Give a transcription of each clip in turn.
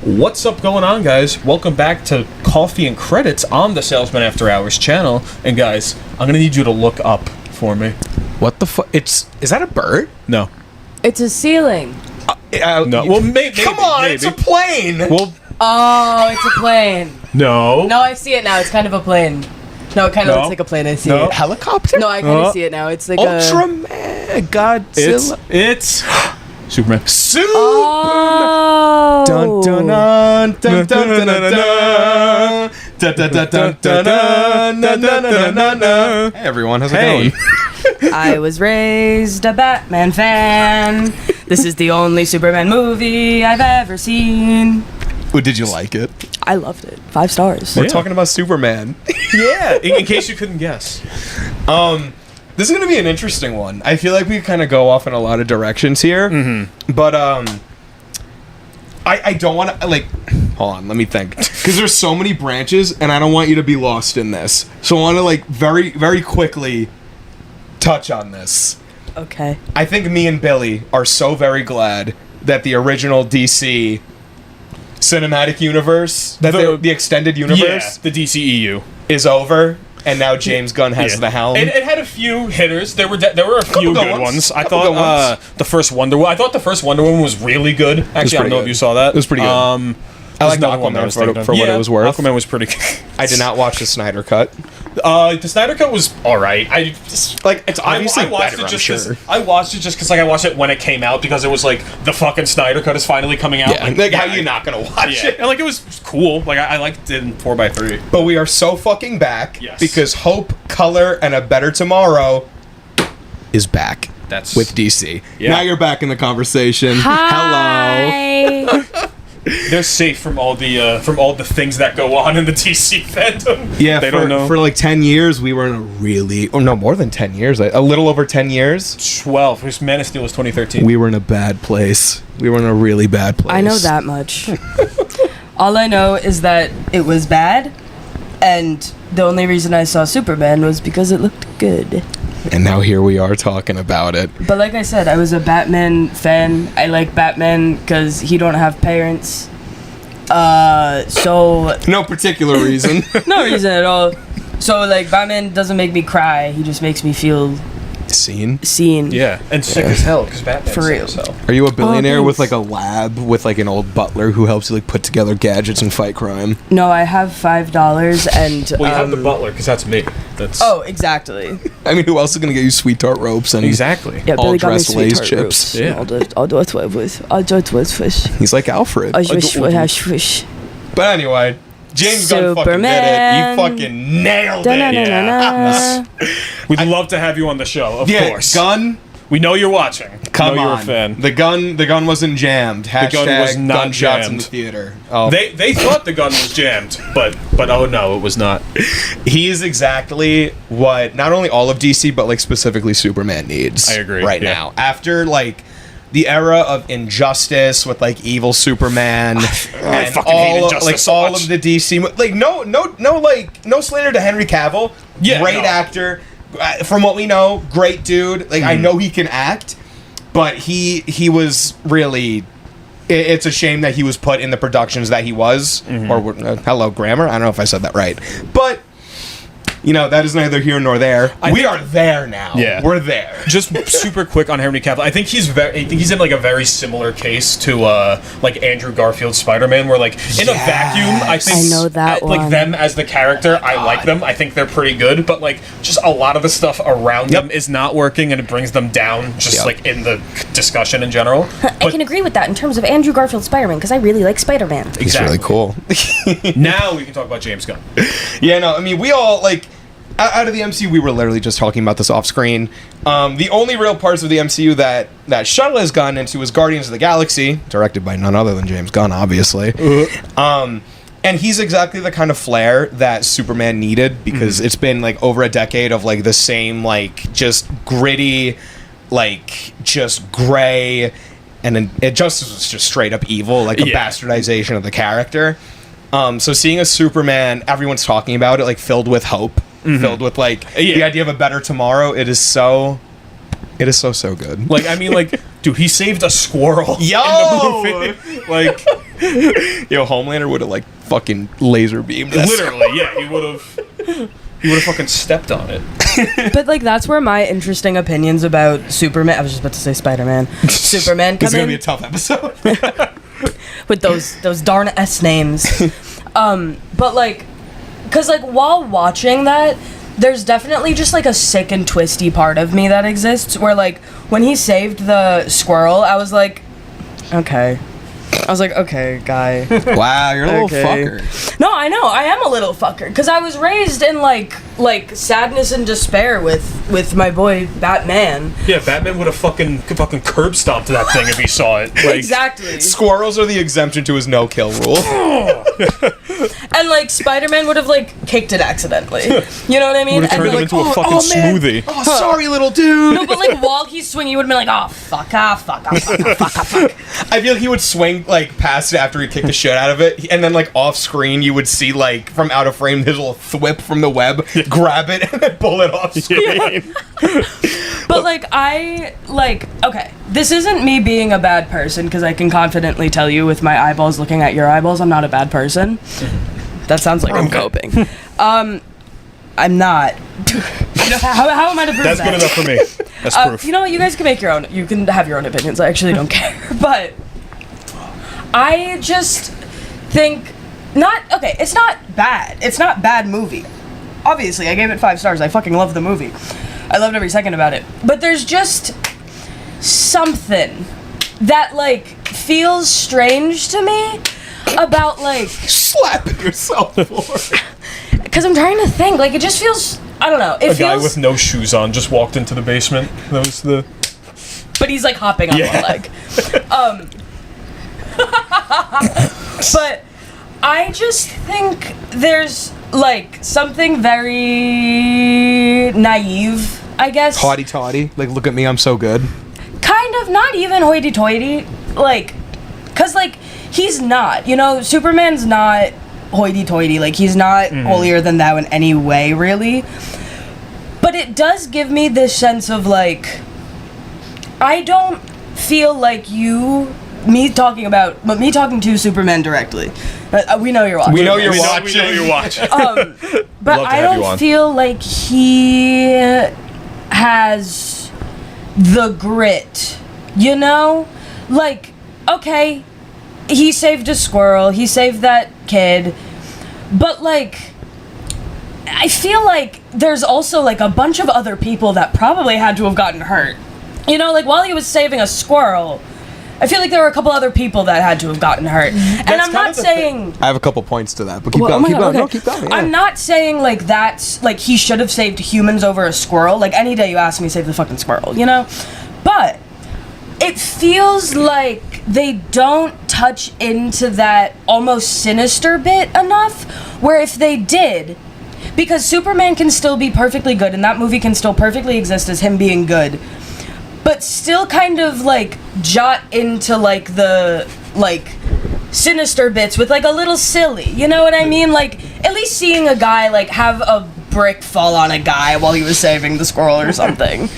What's up going on, guys? Welcome back to Coffee and Credits on the Salesmen After Hours channel. And guys, I'm gonna need you to look up for me. What the fuck? Is that a bird? No. It's a ceiling. No. Well, maybe. Come on, maybe. it's a plane. Well, Oh, it's a plane. no. No, I see it now. It's kind of a plane. No, it kind of No. looks like a plane. I see No. it. Helicopter? No, I kind of see it now. It's like Ultraman, Godzilla. It's Superman. Super. Oh. Dun dun dun dun dun dun dun dun. Dun, dun, dun, dun, dun, dun, dun, dun, dun, dun, dun. Hey everyone, how's it Hey. going? I was raised a Batman fan. This is the only Superman movie I've ever seen. Oh, did you like it? I loved it. 5 stars. We're Yeah. talking about Superman. Yeah. In case you couldn't guess. This is gonna be an interesting one. I feel like we kind of go off in a lot of directions here. Mm-hmm. But I don't want to hold on, let me think, because there's so many branches and I don't want you to be lost in this. So I want to very very quickly touch on this. Okay. I think me and Billy are so very glad that the original DC cinematic universe, that the extended universe, Yeah, the DCEU. is over. And now James Gunn has the helm. It had a few hitters. There were a few good ones. I thought the first Wonder Woman was really good. Actually, I don't know if you saw that. It was pretty good. I like Aquaman for what it was worth. Aquaman was pretty good. I did not watch the Snyder Cut. The Snyder Cut was alright. It's obviously I watched better, it I'm just sure. I watched it just because I watched it when it came out because it was like the fucking Snyder Cut is finally coming out. Yeah, how you not gonna watch Yeah, it? and it was cool. I liked it in 4x3. But we are so fucking back Yes. because Hope, Color, and a Better Tomorrow is back. That's with DC. Yeah. Now you're back in the conversation. Hello. Hi. They're safe from all the things that go on in the DC fandom. Yeah, they don't know. For like 10 years, we were in a really... Oh, no, more than 10 years. A little over 10 years. 12. Because Man of Steel was 2013. We were in a bad place. We were in a really bad place. I know that much. All I know is that it was bad, and the only reason I saw Superman was because it looked good. And now here we are talking about it. But like I said, I was a Batman fan. I like Batman because he don't have parents. So... No particular reason. No reason at all. So, like, Batman doesn't make me cry. He just makes me feel seen. Yeah, and sick as hell because Batman. For real. So. Are you a billionaire with thanks. like a lab with like an old butler who helps you like put together gadgets and fight crime? No, I have $5 and... Well, you have the butler because that's me. That's Oh, exactly. I mean, who else is gonna get you sweet tart ropes and exactly. Yeah, all Billy got me dressed Lay's sweetheart chips? ropes. Yeah. I'll do it with fish. He's like Alfred. I wish we had fish. But anyway, James Gunn fucking did it. He fucking nailed it. Da-na-na-na-na. We'd love to have you on the show, of course. Gunn. We know you're watching. Come know on, you're a fan. The gun wasn't jammed. Hashtag gun was not gunshots in jammed. the theater. Oh, They thought the gun was jammed, but oh no, it was not. he is exactly what not only all of DC but like specifically Superman needs. I agree, Right yeah. now, after like the era of Injustice with like evil Superman and fucking hate all of, Injustice like so all much. of the DC like no slander to Henry Cavill. Yeah, great no. actor. From what we know, great dude. Like I know he can act, but he was really. It's a shame that he was put in the productions that he was. Or hello, grammar. I don't know if I said that right, but. You know, that is neither here nor there. We are there now. Yeah. We're there. Just super quick on Henry Cavill. I think he's in like a very similar case to like Andrew Garfield's Spider-Man, where like in a vacuum, I think I know that like one. them as the character, I like them. I think they're pretty good, but like just a lot of the stuff around them is not working, and it brings them down. Just like in the discussion in general. I can agree with that in terms of Andrew Garfield's Spider-Man, because I really like Spider-Man. He's really cool. Now we can talk about James Gunn. Yeah, no, I mean, we all, like, out of the MCU, we were literally just talking about this off screen. The only real parts of the MCU that Chelle has gone into is Guardians of the Galaxy, directed by none other than James Gunn, obviously. And he's exactly the kind of flair that Superman needed, because it's been, like, over a decade of, like, the same, like, just gritty, like, just gray, and then Justice was just straight up evil, like a bastardization of the character. So seeing a Superman, everyone's talking about it, like, filled with hope, filled with, like, the idea of a better tomorrow, it is so good. Like, I mean, like, dude, he saved a squirrel Yo! in the movie. Like, Yo, Homelander would have like fucking laser beamed us. Literally, yeah, he would have fucking stepped on it. But like that's where my interesting opinions about Superman. I was just about to say Spider-Man. Superman This come is gonna in be a tough episode. with those darn S names. But like, cause like while watching that, there's definitely just like a sick and twisty part of me that exists where like when he saved the squirrel, I was like, okay. I was like, okay, guy. Wow, you're a little Okay. fucker. No, I know, I am a little fucker. Because I was raised in, like sadness and despair with my boy Batman. Yeah, Batman would have fucking curb stomped that thing if he saw it. Like, Exactly. Squirrels are the exemption to his no-kill rule. And, like, Spider-Man would have, like, kicked it accidentally. You know what I mean? would have And, turned him like, into a fucking smoothie. Oh, sorry, little dude. no, but, like, while he's swinging, you would have been like, oh, fuck, fuck. I feel like he would swing like past it after he kicked the shit out of it, and then like off screen you would see like from out of frame his little thwip from the web, grab it and then pull it off screen. But, like, okay, this isn't me being a bad person, because I can confidently tell you with my eyeballs looking at your eyeballs, I'm not a bad person. That sounds like I'm coping. I'm not. How am I to prove That's that? good enough for me. That's proof. You know what? You guys can make your own. You can have your own opinions. I actually don't care. But I just think it's not bad. It's not bad movie. Obviously, I gave it 5 stars. I fucking love the movie. I loved every second about it. But there's just something that like feels strange to me about like Slapping yourself for it. because I'm trying to think. Like it just feels. I don't know. It A feels. guy with no shoes on just walked into the basement. That was the. But he's like hopping on one leg. But I just think there's like something very naive, I guess. Haughty toddy, like look at me, I'm so good. Kind of, not even hoity-toity, like, cause like he's not, you know, Superman's not hoity-toity, like he's not holier than thou in any way, really. But it does give me this sense of like, I don't feel like me talking to Superman directly. We know you're watching. We know you're We watching. know you're watching. But Love to I have you don't on. feel like he has the grit, you know? Like, okay, he saved a squirrel, he saved that kid, but like, I feel like there's also like a bunch of other people that probably had to have gotten hurt. You know, like while he was saving a squirrel, I feel like there were a couple other people that had to have gotten hurt. And I'm kind not of the saying... I have a couple points to that, but keep Well, going, oh my keep God, going. okay. No, keep going. Yeah. I'm not saying like that's like he should have saved humans over a squirrel. Like any day you ask me, save the fucking squirrel, you know? But it feels like they don't touch into that almost sinister bit enough, where if they did, because Superman can still be perfectly good and that movie can still perfectly exist as him being good, but still kind of like jot into like the like sinister bits with like a little silly, you know what I mean? Like at least seeing a guy like have a brick fall on a guy while he was saving the squirrel or something.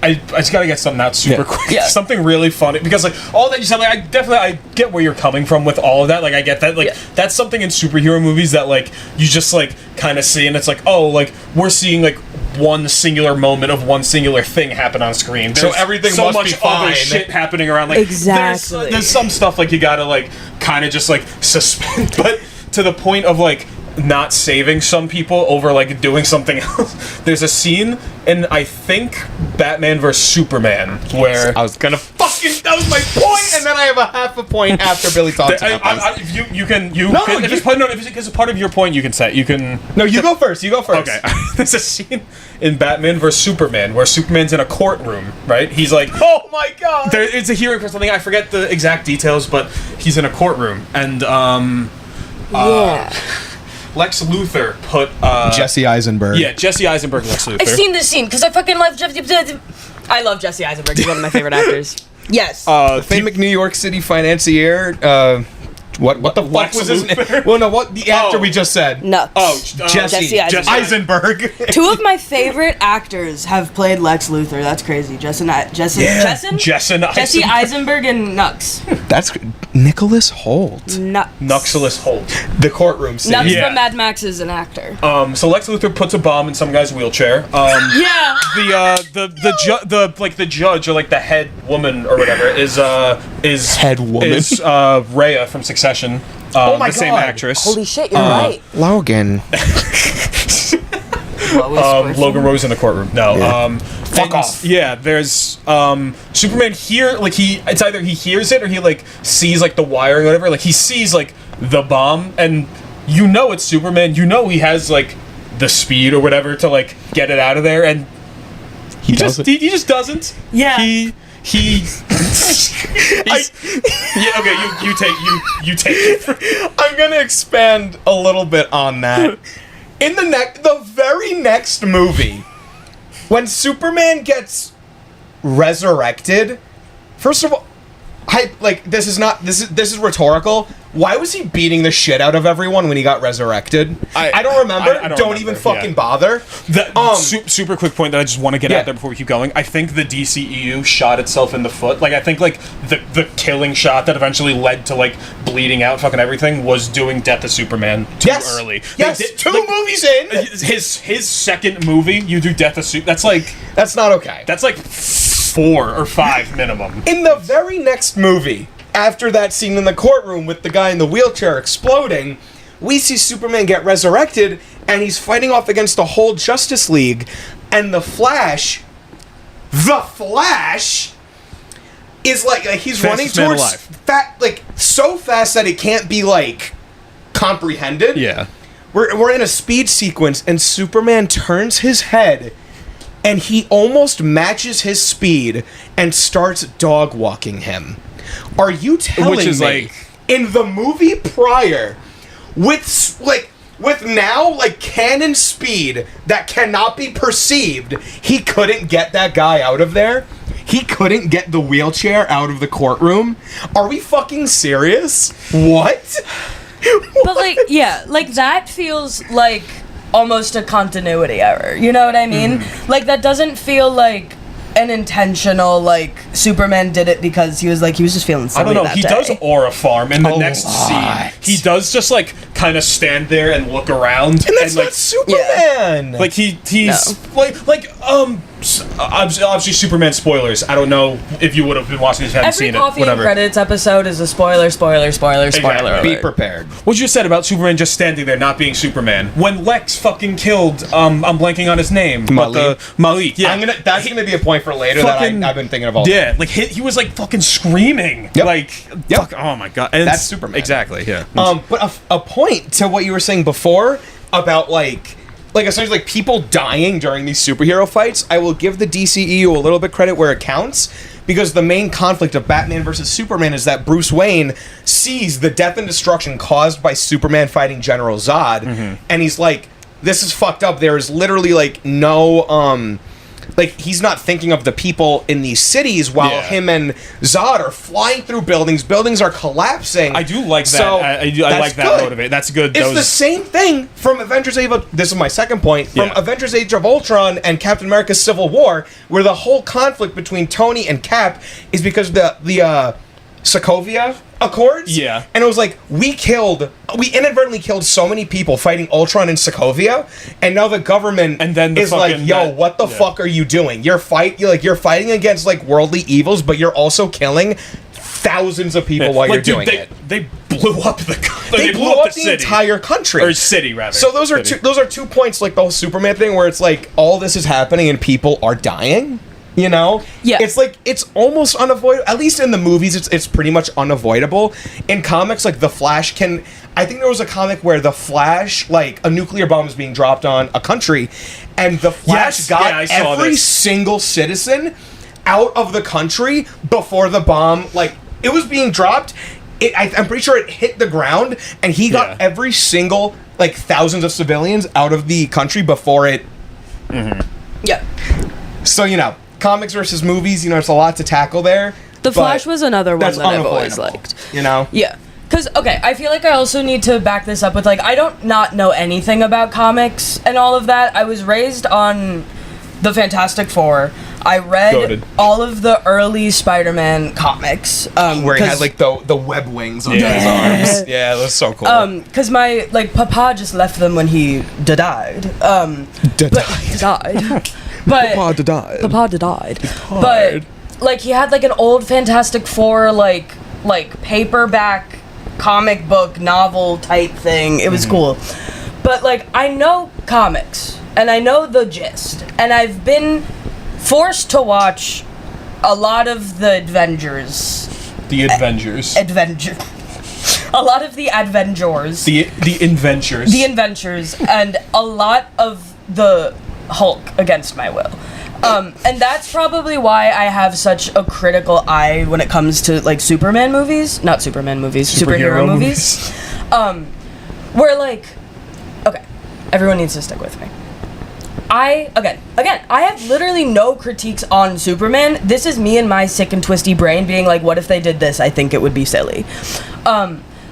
I just gotta get something out super quick. Yeah. Something really funny, because like all that you said, like I get where you're coming from with all of that. Like I get that. Like that's something in superhero movies that like you just like kind of see, and it's like, oh, like we're seeing like one singular moment of one singular thing happen on screen. So everything so must much be fine. other shit happening around. Like Exactly. there's some stuff like you gotta like kind of just like suspend, but to the point of like not saving some people over like doing something else. There's a scene in I think Batman vs Superman where I was gonna fucking. That was my point, and then I have a half a point after Billy talks about this. if you can No, if it's part of your point you can say you can. No, you go first. You go first. Okay, there's a scene in Batman vs Superman where Superman's in a courtroom, right? He's like, Oh my god. it's a hearing for something. I forget the exact details, but he's in a courtroom, and Lex Luthor put Jesse Eisenberg. yeah, Jesse Eisenberg, Lex Luthor. I've seen this scene because I fucking love I love Jesse Eisenberg. He's one of my favorite actors. Yes. Famous New York City financier, What the fuck Lex was his name? Luthor? Well, no, what the actor Oh. we just said? Nux. Jesse Eisenberg. Eisenberg. Two of my favorite actors have played Lex Luthor. That's crazy. Jesse Eisenberg and Nux. That's Nicholas Hoult. Nux. Nuxulus Holt. The courtroom scene. Nux Yeah. from Mad Max is an actor. So Lex Luthor puts a bomb in some guy's wheelchair. Yeah. The judge or like the head woman or whatever is Head woman. is Rhea from Succession. Oh my the same God. actress. Holy shit, you're right. Logan. Logan Rose in the courtroom. No. Fuck off. Yeah, there's Superman here. Like it's either he hears it or he like sees like the wire or whatever. Like he sees like the bomb, and you know it's Superman. You know he has like the speed or whatever to like get it out of there, and he just doesn't. Yeah. He. Yeah. Okay. You take it. I'm gonna expand a little bit on that. In the very next movie, when Superman gets resurrected, first of all, this is rhetorical. Why was he beating the shit out of everyone when he got resurrected? I don't remember. I don't don't remember, even fucking bother. Super quick point that I just want to get out there before we keep going. I think the DCEU shot itself in the foot. Like I think like the killing shot that eventually led to like bleeding out fucking everything was doing Death of Superman too early. Yes, two movies in. His second movie, you do Death of Superman. That's not okay. That's like 4 or 5 minimum. In the very next movie, after that scene in the courtroom with the guy in the wheelchair exploding, we see Superman get resurrected, and he's fighting off against the whole Justice League, and the Flash is like he's running Fastest man towards so fast that it can't be like comprehended. Yeah. We're in a speed sequence, and Superman turns his head, and he almost matches his speed and starts dog walking him. Are you telling Which is me like in the movie prior with now like cannon speed that cannot be perceived, he couldn't get that guy out of there? He couldn't get the wheelchair out of the courtroom? Are we fucking serious? What? But like, yeah, like that feels like almost a continuity error. You know what I mean? Like that doesn't feel like an intentional like Superman did it because he was just feeling silly. I don't know. That He day. does aura farm in the A next lot. scene. He does just like kind of stand there and look around, And that's like not Superman. like he's obviously Superman spoilers. I don't know if you would have been watching this if you hadn't Every seen it. Coffee and Whatever. Credits episode is a spoiler Exactly. alert. Be prepared. What you just said about Superman just standing there not being Superman when Lex fucking killed I'm blanking on his name. Malik. Malik. Yeah. That's gonna be a point for later Fucking- that I've been thinking of all. Yeah, like he was like fucking screaming. Yep. Like fuck, oh my god. And That's Superman. Exactly. Yeah. But a point to what you were saying before about like essentially like people dying during these superhero fights, I will give the DCEU a little bit credit where it counts, because the main conflict of Batman versus Superman is that Bruce Wayne sees the death and destruction caused by Superman fighting General Zod, and he's like, this is fucked up. There is literally like no like he's not thinking of the people in these cities while him and Zod are flying through buildings. Buildings are collapsing. I do like that. So, I that's like that good. motivate. That's good. It's the same thing from Avengers Age of... This is my second point. From Avengers Age of Ultron and Captain America's Civil War, where the whole conflict between Tony and Cap is because the Sokovia Accords. Yeah. And it was like, we inadvertently killed so many people fighting Ultron and Sokovia, and now the government And then the is like, fucking- yo, what the fuck are you doing? You're fighting against like worldly evils, but you're also killing thousands of people while you're doing it. They blew up the. They blew up the city. entire country. Or city, rather. So those are two points, like the whole Superman thing, where it's like all this is happening and people are dying. You know? Yeah. It's like it's almost unavoidable. At least in the movies, it's pretty much unavoidable. In comics, like the Flash can. I think there was a comic where the Flash, like a nuclear bomb was being dropped on a country, and the Flash I saw every this. single citizen out of the country before the bomb, like it was being dropped. I'm pretty sure it hit the ground, and he got every single like thousands of civilians out of the country before it. Yeah. So comics versus movies, there's a lot to tackle there. The Flash was another one that's that I've always unavoidable, liked. You know? Yeah. Because, okay, I feel like I also need to back this up with, like, I don't not know anything about comics and all of that. I was raised on the Fantastic Four. I read Goated. all of the early Spider-Man comics. Where he had like the web wings on his arms. Yeah, that was so cool. Because my, like, papa just left them when he died. Died. But Papa died. But, like, he had, like, an old Fantastic Four, like paperback comic book novel type thing. It was cool. But, like, I know comics, and I know the gist, and I've been forced to watch a lot of the Avengers. The Avengers. A lot of the Avengers. The Inventures. The Inventures, and a lot of the Hulk against my will. And that's probably why I have such a critical eye when it comes to, like, Superman movies. Not Superman movies, superhero movies. Where, like, okay, everyone needs to stick with me. Again, I have literally no critiques on Superman. This is me and my sick and twisty brain being like, what if they did this? I think it would be silly.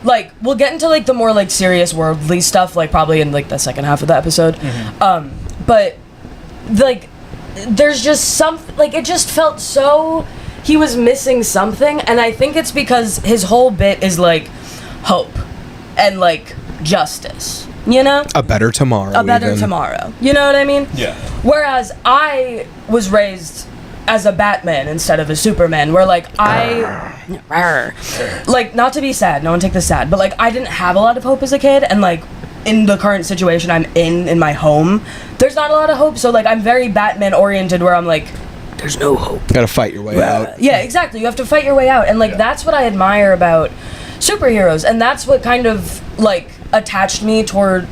Like, we'll get into, like, the more, like, serious worldly stuff, like, probably in, like, the second half of the episode. But, like, there's just like, it just felt so, he was missing something, and I think it's because his whole bit is, like, hope and, like, justice, you know? A better tomorrow. Tomorrow. You know what I mean? Yeah. Whereas I was raised as a Batman instead of a Superman, where, like, like, not to be sad, no one take this sad, but, like, I didn't have a lot of hope as a kid, and, like, in the current situation I'm in my home, there's not a lot of hope, so, like, I'm very Batman oriented, where I'm like, there's no hope. Gotta fight your way out. Yeah, exactly, you have to fight your way out, and, like, that's what I admire about superheroes, and that's what kind of, like, attached me to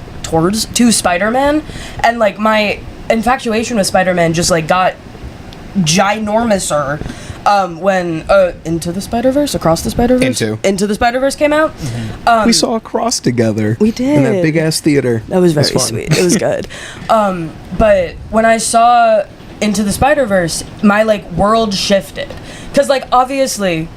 Spider-Man, and, like, my infatuation with Spider-Man just, like, got ginormouser when Into the Spider-Verse, Across the Spider-Verse? Into the Spider-Verse came out. We saw Across together. We did. In that big-ass theater. That was very sweet. It was good. But when I saw Into the Spider-Verse, my, like, world shifted. Because, like, obviously,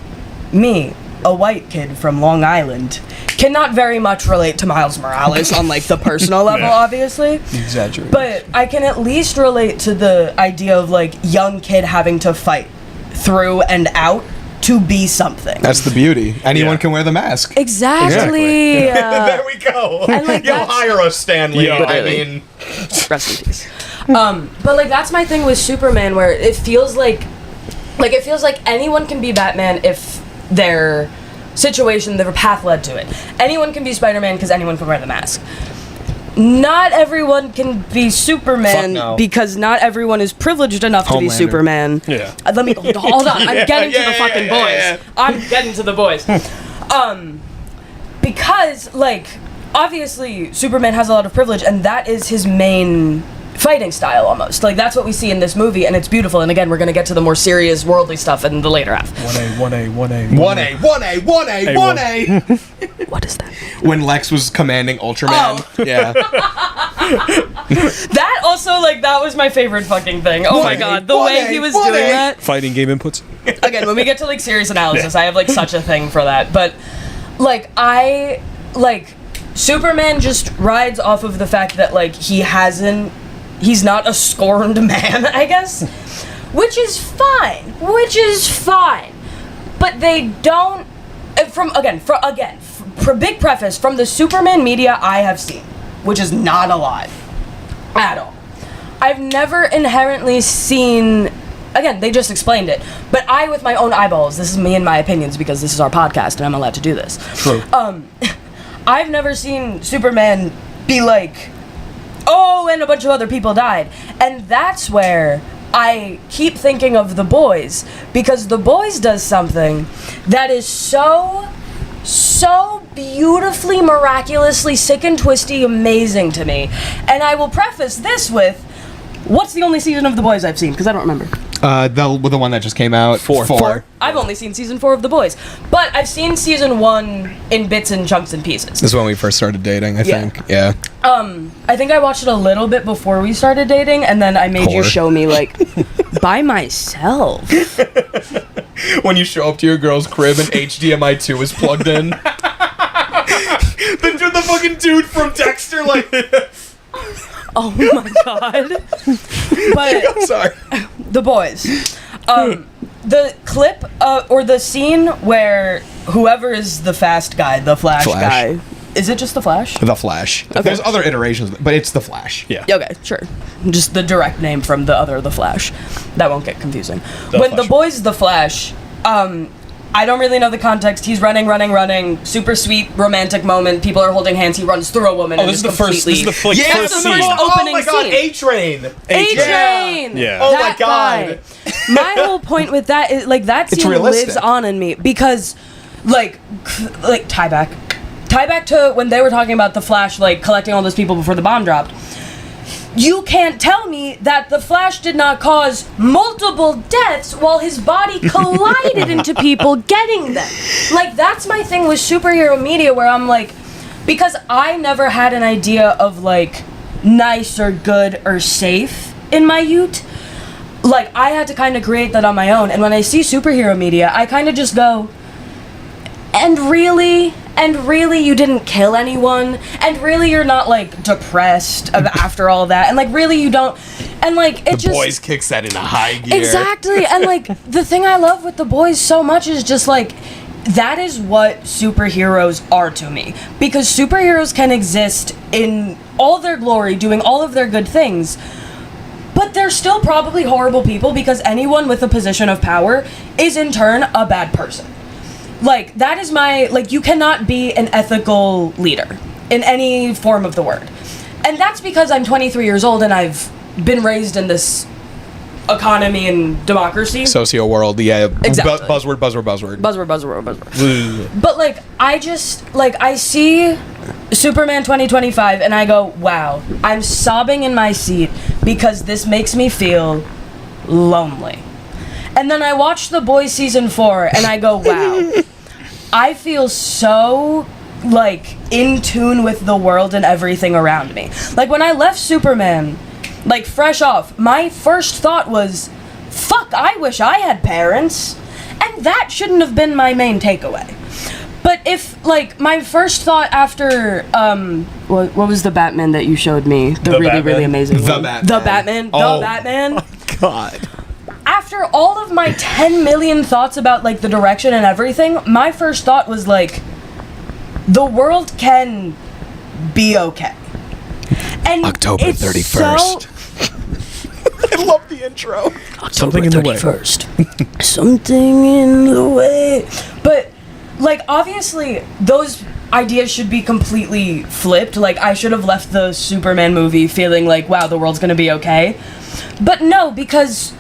me, a white kid from Long Island, cannot very much relate to Miles Morales on, like, the personal level, obviously. Exaggerate. But I can at least relate to the idea of, like, young kid having to fight through and out to be something. That's the beauty. Anyone can wear the mask. Exactly. There we go. And, like, You'll hire us, Stanley. Yeah. I mean, rest in peace. But, like, that's my thing with Superman, where it feels like anyone can be Batman if their situation, their path led to it. Anyone can be Spider-Man because anyone can wear the mask. Not everyone can be Superman because not everyone is privileged enough to be Superman. Yeah. Let me hold on. I'm getting to the fucking boys. I'm getting to the boys. Because, like, obviously Superman has a lot of privilege, and that is his main fighting style almost. Like, that's what we see in this movie, and it's beautiful. And again, we're gonna get to the more serious worldly stuff in the later half. 1A. What is that? When Lex was commanding Ultraman. Yeah. That also, like, that was my favorite fucking thing. Oh my god, the way he was doing that. Fighting game inputs. Again, when we get to, like, serious analysis, I have, like, such a thing for that. But, like, Superman just rides off of the fact that, like, he's not a scorned man, I guess. Which is fine. But they don't, big preface, from the Superman media I have seen, which is not a lot at all, I've never inherently seen, again, they just explained it, but I, with my own eyeballs, this is me and my opinions because this is our podcast and I'm allowed to do this. True. I've never seen Superman be like, oh, and a bunch of other people died. And that's where I keep thinking of The Boys, because The Boys does something that is so beautifully, miraculously, sick and twisty amazing to me. And I will preface this with, what's the only season of The Boys I've seen? Because I don't remember. The one that just came out. Four. I've only seen season 4 of The Boys. But I've seen season 1 in bits and chunks and pieces. This is when we first started dating, I think. Yeah. I think I watched it a little bit before we started dating, and then I made you show me, like, by myself. When you show up to your girl's crib and HDMI 2 is plugged in. the fucking dude from Dexter, like. Oh my god. But Sorry. The Boys. The clip or the scene where whoever is the fast guy, the Flash guy. Is it just the Flash? The Flash. Okay. There's other iterations, but it's the Flash. Yeah. Okay, sure. Just the direct name from the Flash. That won't get confusing. The When Flash. The Boys the Flash, I don't really know the context. He's running. Super sweet romantic moment. People are holding hands. He runs through a woman. Oh, and this is the is first. This is the completely- first That's the scene. first opening oh my god, scene. A-Train. A-Train! Yeah. Oh my That god. guy. My whole point with that is, like, that It's scene realistic. lives on in me because, like tie back to when they were talking about the Flash, like, collecting all those people before the bomb dropped. You can't tell me that the Flash did not cause multiple deaths while his body collided into people getting them. Like, that's my thing with superhero media, where I'm like, because I never had an idea of, like, nice or good or safe in my youth. Like, I had to kind of create that on my own. And when I see superhero media, I kind of just go, and really you didn't kill anyone, and really you're not, like, depressed after all of that, and, like, really you don't, and, like, it The Boys kicks that into high gear. Exactly. And, like, the thing I love with The Boys so much is just, like, that is what superheroes are to me, because superheroes can exist in all their glory, doing all of their good things, but they're still probably horrible people, because anyone with a position of power is in turn a bad person. Like, that is my, like, you cannot be an ethical leader in any form of the word. And that's because I'm 23 years old and I've been raised in this economy and democracy. Socio world, yeah. Exactly. Buzzword. But, like, I just, like, I see Superman 2025 and I go, wow, I'm sobbing in my seat because this makes me feel lonely. And then I watch The Boys season 4 and I go, wow, I feel so, like, in tune with the world and everything around me. Like, when I left Superman, like, fresh off, my first thought was, fuck, I wish I had parents. And that shouldn't have been my main takeaway. But if, like, my first thought after, what was the Batman that you showed me? The really, Batman? really amazing The one. Batman. The Batman. Oh. The Batman. God. After all of my 10 million thoughts about, like, the direction and everything, my first thought was, like, the world can be okay. And October it's 31st. I love the intro. Something in the way. Something in the way. But, like, obviously, those ideas should be completely flipped. Like, I should have left the Superman movie feeling like, wow, the world's gonna be okay. But no, because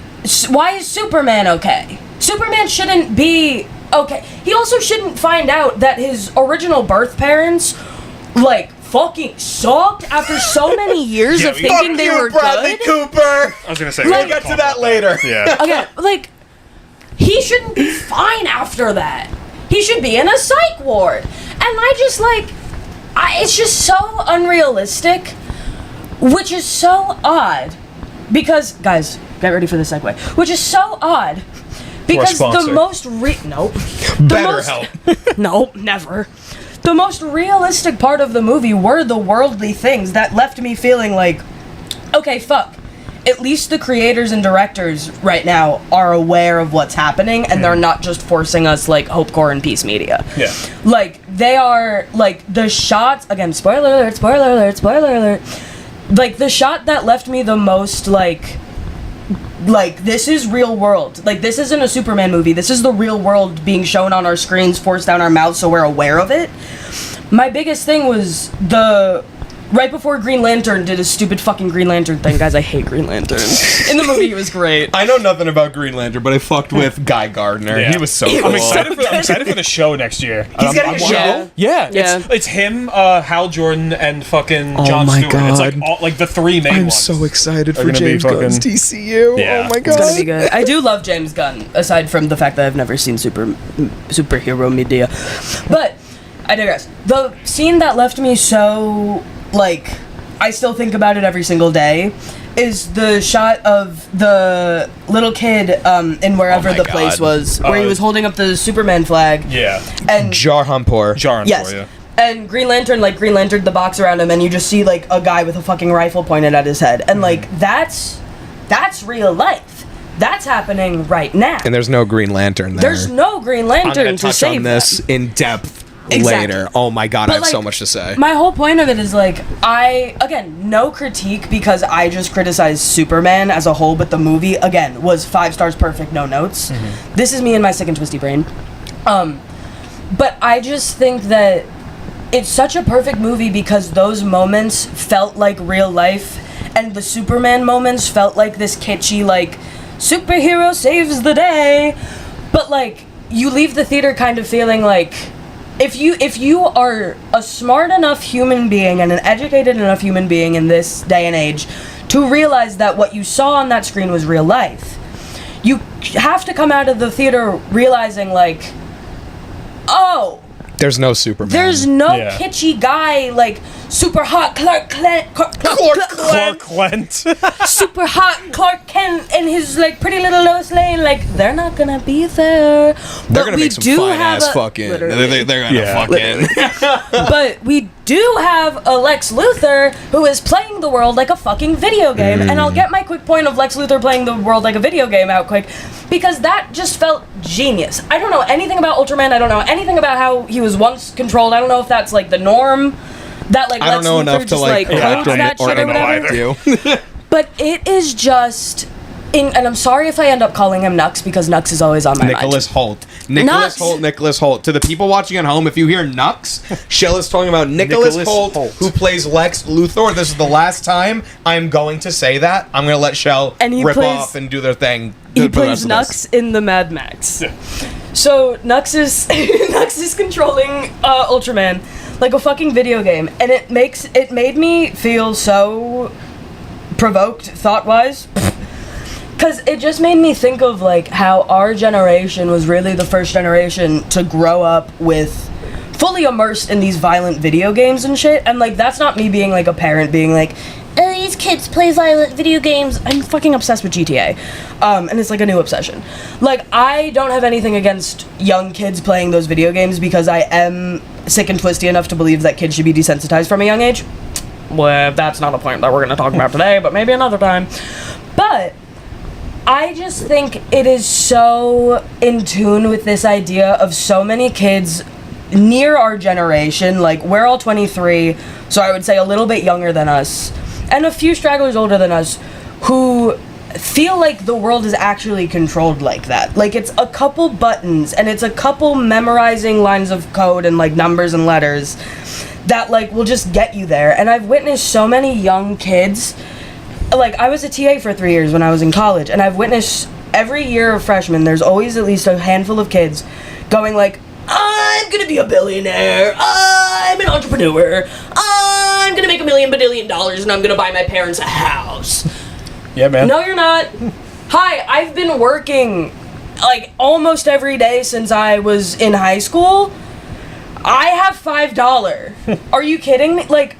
why is Superman okay? Superman shouldn't be okay. He also shouldn't find out that his original birth parents, like, fucking sucked after so many years of thinking they were Bradley good. Cooper. I was gonna say. We'll get to that later. Yeah. Okay, like, he shouldn't be fine after that. He should be in a psych ward. And I just, like, it's just so unrealistic, which is so odd. Because, guys, get ready for the segue. Which is so odd. Because the most nope. Better help. Nope, never. The most realistic part of the movie were the worldly things that left me feeling like, okay, fuck. At least the creators and directors right now are aware of what's happening, and they're not just forcing us, like, hopecore and peace media. Yeah. Like, they are, like, the shots, again, spoiler alert, like, the shot that left me the most, like, this is real world. Like, this isn't a Superman movie. This is the real world being shown on our screens, forced down our mouths so we're aware of it. My biggest thing was right before Green Lantern did his stupid fucking Green Lantern thing. Guys, I hate Green Lantern. In the movie, he was great. I know nothing about Green Lantern, but I fucked with Guy Gardner. Yeah. He was so cool. I'm excited for the show next year. He's getting a show? Yeah. Yeah. It's him, Hal Jordan, and fucking Jon my Stewart. It's like God. the three main I'm ones. so excited They're for gonna be James fucking- Gunn's DCU. Yeah. Oh my It's gonna god. be good. I do love James Gunn, aside from the fact that I've never seen superhero media. But, I digress. The scene that left me so, like, I still think about it every single day, is the shot of the little kid in wherever my the place God. was, where he was holding up the Superman flag. Yeah. And Jarhanpur. Jaron yes, for you. And Green Lantern the box around him, and you just see like a guy with a fucking rifle pointed at his head, and like that's real life. That's happening right now. And there's no Green Lantern there. There's no Green I'm Lantern gonna to touch save on this them. in depth Exactly. later. Oh my god, But, I have like, so much to say. My whole point of it is like no critique because I just criticized Superman as a whole, but the movie again was 5 stars perfect, no notes. This is me and my sick and twisty brain. But I just think that it's such a perfect movie because those moments felt like real life, and the Superman moments felt like this kitschy, like, superhero saves the day. But, like, you leave the theater kind of feeling like, if you are a smart enough human being and an educated enough human being in this day and age to realize that what you saw on that screen was real life, you have to come out of the theater realizing, like, oh, There's no Superman. there's no Yeah. kitschy guy, like, super hot Clark Kent, super hot Clark Kent and his, like, pretty little Lois Lane, like, they're not gonna be there. They're gonna make some fine ass fucking. Literally. They're gonna fucking. But we do have a Lex Luthor who is playing the world like a fucking video game, and I'll get my quick point of Lex Luthor playing the world like a video game out quick, because that just felt genius. I don't know anything about Ultraman, I don't know anything about how he was once controlled, I don't know if that's like the norm, that like I don't Lex know Luthor enough to just like codes correct that or shit or whatever. interrupt you. But it is just, and I'm sorry if I end up calling him Nux, because Nux is always on my Nicholas mind. Holt. Nicholas Holt. To the people watching at home, if you hear Nux, Chelle is talking about Nicholas Holt, who plays Lex Luthor. This is the last time I'm going to say that. I'm going to let Chelle And he rip plays- off and do their thing. He for the plays rest of Nux this. in the Mad Max. So Nux is Nux is controlling Ultraman like a fucking video game, and it made me feel so provoked thought-wise. Because it just made me think of like how our generation was really the first generation to grow up with fully immersed in these violent video games and shit, and like that's not me being like a parent being like, oh, these kids play violent video games. I'm fucking obsessed with GTA, and it's like a new obsession. Like, I don't have anything against young kids playing those video games because I am sick and twisty enough to believe that kids should be desensitized from a young age. Well, that's not a point that we're going to talk about today, but maybe another time. But I just think it is so in tune with this idea of so many kids near our generation, like we're all 23, so I would say a little bit younger than us, and a few stragglers older than us, who feel like the world is actually controlled like that. Like, it's a couple buttons, and it's a couple memorizing lines of code and, like, numbers and letters that, like, will just get you there. And I've witnessed so many young kids. Like, I was a TA for 3 years when I was in college, and I've witnessed every year of freshman, there's always at least a handful of kids going like, I'm gonna be a billionaire, I'm an entrepreneur, I'm gonna make $1 million billion and I'm gonna buy my parents a house. Yeah, man. No, you're not. Hi, I've been working like almost every day since I was in high school. I have $5. Are you kidding me? Like,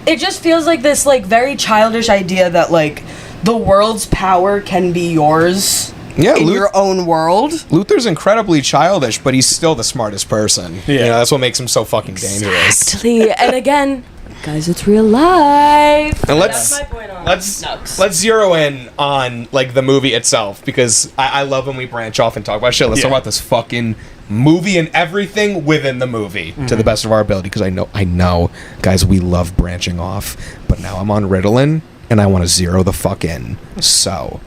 it just feels like this like very childish idea that like the world's power can be yours. Yeah, in your own world. Luther's incredibly childish, but he's still the smartest person. Yeah. You know, that's what makes him so fucking dangerous. Exactly. And again, guys, it's real life. And That's my point on let's Nux. zero in on like the movie itself, because I love when we branch off and talk about shit. Let's talk Yeah. about this fucking movie and everything within the movie to the best of our ability, because I know, guys, we love branching off, but now I'm on Ritalin and I want to zero the fuck in. So,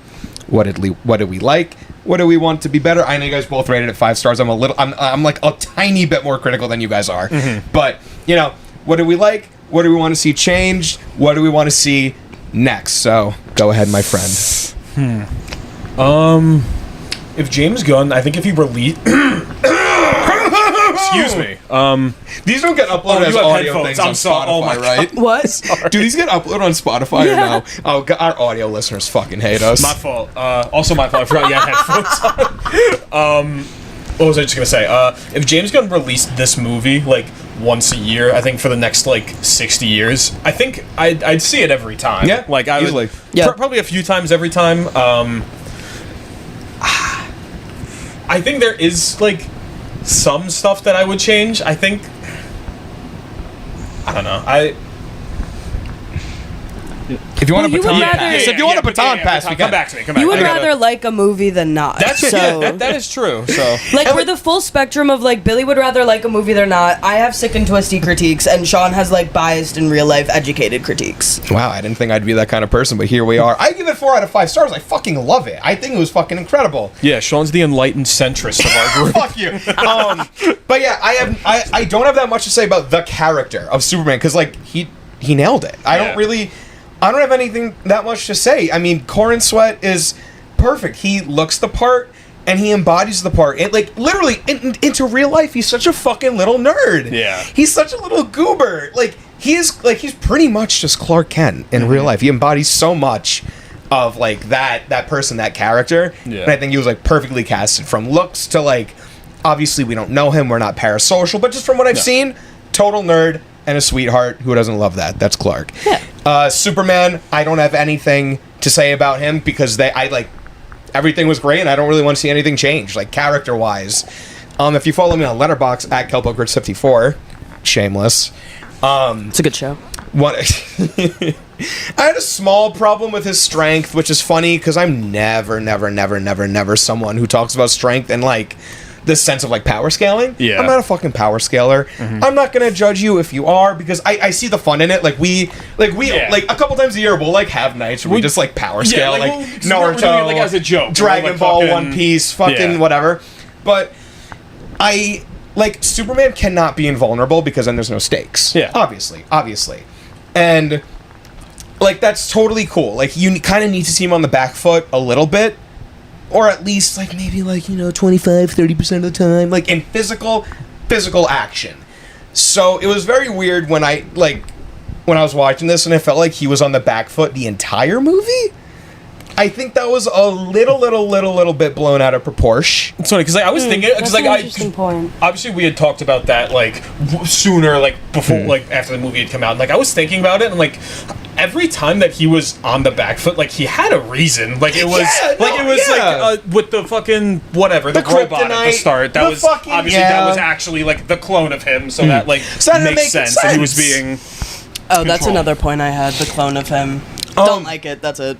what did we like? What do we want to be better? I know you guys both rated it 5 stars. I'm like a tiny bit more critical than you guys are. But, you know, what do we like? What do we want to see changed? What do we want to see next? So, go ahead, my friend. If James Gunn, I think if he released... Excuse me. These don't get uploaded as you have audio headphones. things I'm on sorry. Spotify, Oh my right? What? Do these get uploaded on Spotify or no? Oh, our audio listeners fucking hate us. My fault. Also my fault. I forgot you had headphones on. What was I just gonna say? If James Gunn released this movie like once a year, I think for the next like 60 years, I think I'd see it every time. Yeah, like I easily. would, Yeah. probably a few times every time. I think there is like some stuff that I would change. I think I don't know. If you want Well, a you would baton rather- pass, if you want a baton pass, we come can. back to me. Come You back. would I gotta- rather like a movie than not. That's so. that is true. So Like, we're the full spectrum of, like, Billy would rather like a movie than not. I have sick and twisty critiques, and Sean has, like, biased in real life, educated critiques. Wow, I didn't think I'd be that kind of person, but here we are. I give it 4 out of 5 stars. I fucking love it. I think it was fucking incredible. yeah, Sean's the enlightened centrist of our group. Fuck you. But yeah, I don't have that much to say about the character of Superman because like he nailed it. I don't have anything that much to say. I mean, Corin Sweat is perfect. He looks the part and he embodies the part. It like literally into real life, he's such a fucking little nerd. Yeah. He's such a little goober. He's pretty much just Clark Kent in real life. He embodies so much of like that person, that character. Yeah. And I think he was like perfectly casted from looks to like obviously we don't know him, we're not parasocial, but just from what I've seen, total nerd and a sweetheart. Who doesn't love that? That's Clark. Yeah. Superman, I don't have anything to say about him because everything was great and I don't really want to see anything change, like character wise. If you follow me on Letterboxd at KelpoGrits54, shameless. It's a good show. What I had a small problem with his strength, which is funny because I'm never someone who talks about strength and like this sense of like power scaling. Yeah. I'm not a fucking power scaler. I'm not gonna judge you if you are because I see the fun in it. Like we a couple times a year we'll like have nights where we just like power scale like, like we're doing Naruto, it, like, as a joke. Dragon Like, Ball, fucking- One Piece, fucking whatever. But Superman cannot be invulnerable because then there's no stakes. Yeah. Obviously. And like that's totally cool. Like you kind of need to see him on the back foot a little bit, or at least like maybe like 25-30% of the time, like in physical action. So it was very weird when I was watching this and it felt like he was on the back foot the entire movie. I think that was a little bit blown out of proportion. It's funny because I was thinking because That's an interesting point. obviously we had talked about that like sooner, like before, like after the movie had come out. And, like I was thinking about it, and like every time that he was on the back foot, like he had a reason. Like it was with the fucking whatever the robot at the kryptonite, start. That the was fucking- obviously that was actually like the clone of him, so that like So that makes makes sense. And he was sense. being Oh, that's controlled. another point I had. The clone of him. Don't like it. That's it.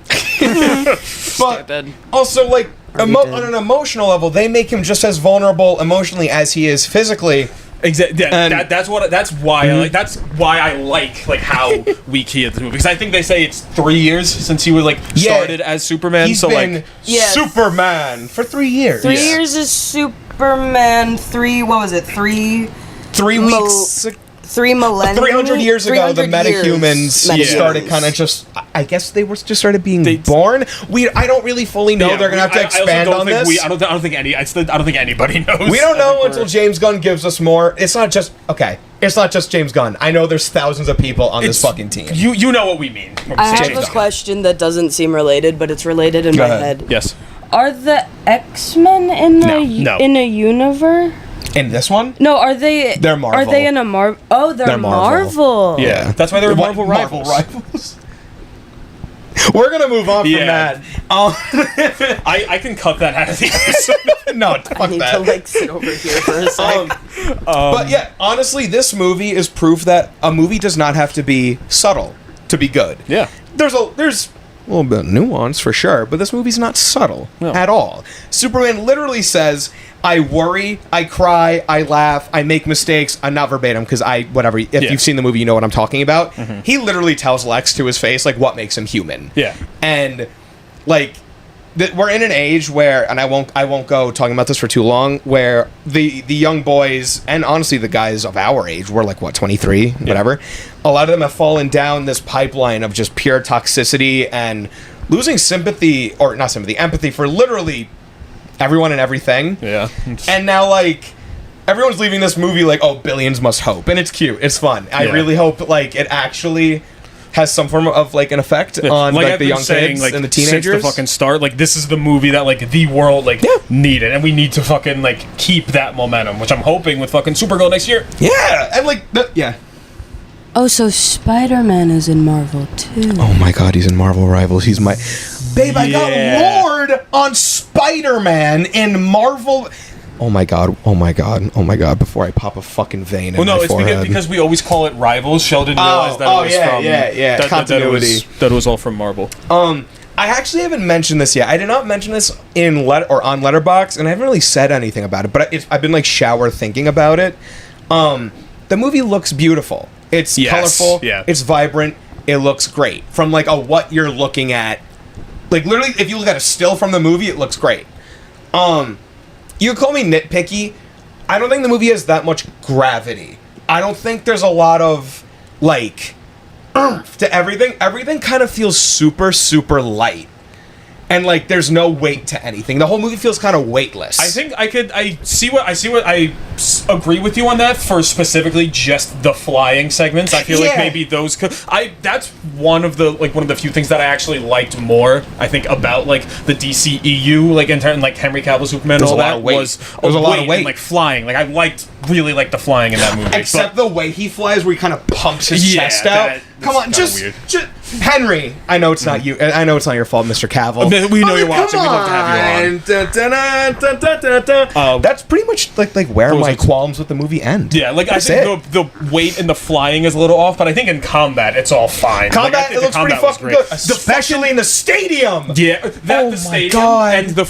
But Stupid. also, like, did. on an emotional level, they make him just as vulnerable emotionally as he is physically. Exactly. Yeah, And- that's why I like how weak he is in this movie, because I think they say it's 3 years since he was started as Superman. He's so been like Yes. Superman for 3 years. 3 Yeah. years is Superman. 3. What was it? 3. 3 Mo- weeks. 3 millennia. 300 years ago, the 300 years. metahumans started kind of just. I guess they were just started being born. I don't really fully know. They're gonna have to expand on this. I don't think anybody knows. We don't know until James Gunn gives us more. It's not just It's not just James Gunn. I know there's thousands of people on this fucking team. You know what we mean. When we I say have James a Gunn. question that doesn't seem related, but it's related in Go my ahead. head. Yes. Are the X-Men in No. in a universe? In this one, No, are they? They're Marvel. Are they in a Marvel? Oh, they're Marvel. Marvel. Yeah. That's why they're What- Marvel rivals. rivals. We're gonna move on Yeah. from that. I can cut that out of the episode. No, I fuck need that. to sit over here for a sec. But yeah, honestly, this movie is proof that a movie does not have to be subtle to be good. Yeah. There's a little bit of nuance for sure, but this movie's not subtle at all. Superman literally says, I worry, I cry, I laugh, I make mistakes. I'm not verbatim because if you've seen the movie, you know what I'm talking about. He literally tells Lex to his face, what makes him human. Yeah. And, we're in an age where, and I won't go talking about this for too long, where the young boys, and honestly the guys of our age, we're 23, whatever, a lot of them have fallen down this pipeline of just pure toxicity and losing empathy for literally everyone and everything. Yeah. And now, everyone's leaving this movie billions must hope. And it's cute. It's fun. I Yeah. really hope, it actually has some form of, an effect on, I've the been young saying, kids and the teenagers. Since the fucking start, this is the movie that, the world, needed. And we need to fucking, keep that momentum, which I'm hoping with fucking Supergirl next year. Yeah. And, yeah. Oh, so Spider-Man is in Marvel too. Oh my god, he's in Marvel Rivals. He's my... Babe, I got Yeah. Lord on Spider-Man in Marvel... Oh my god! Oh my god! Oh my god! Before I pop a fucking vein in Well, no, my it's forehead. because we always call it rivals. Sheldon realized that it was from that, continuity. that it was all from Marvel. I actually haven't mentioned this yet. I did not mention this on Letterboxd, and I haven't really said anything about it. But I've been like shower thinking about it. The movie looks beautiful. It's colorful. Yeah. It's vibrant. It looks great from like a what you're looking at. Like literally, if you look at a still from the movie, it looks great. You call me nitpicky. I don't think the movie has that much gravity. I don't think there's a lot of like oomph to everything. Everything kind of feels super, super light. And like there's no weight to anything. The whole movie feels kind of weightless. I think I agree with you on that for specifically just the flying segments. I feel like maybe those that's one of the few things that I actually liked more, I think, about like the DCEU, like in turn, like Henry Cavill Superman and all that was a lot of weight and, like flying. Like I really liked the flying in that movie. Except the way he flies where he kind of pumps his chest out. Come on, just Henry, I know it's not you. I know it's not your fault, Mr. Cavill. We know you're watching. We'd love to have you on. That's pretty much like where my qualms with the movie end. Yeah, like I think the weight and the flying is a little off, but I think in combat it's all fine. Combat, it looks pretty fucking good, especially in the stadium. Yeah, the stadium and the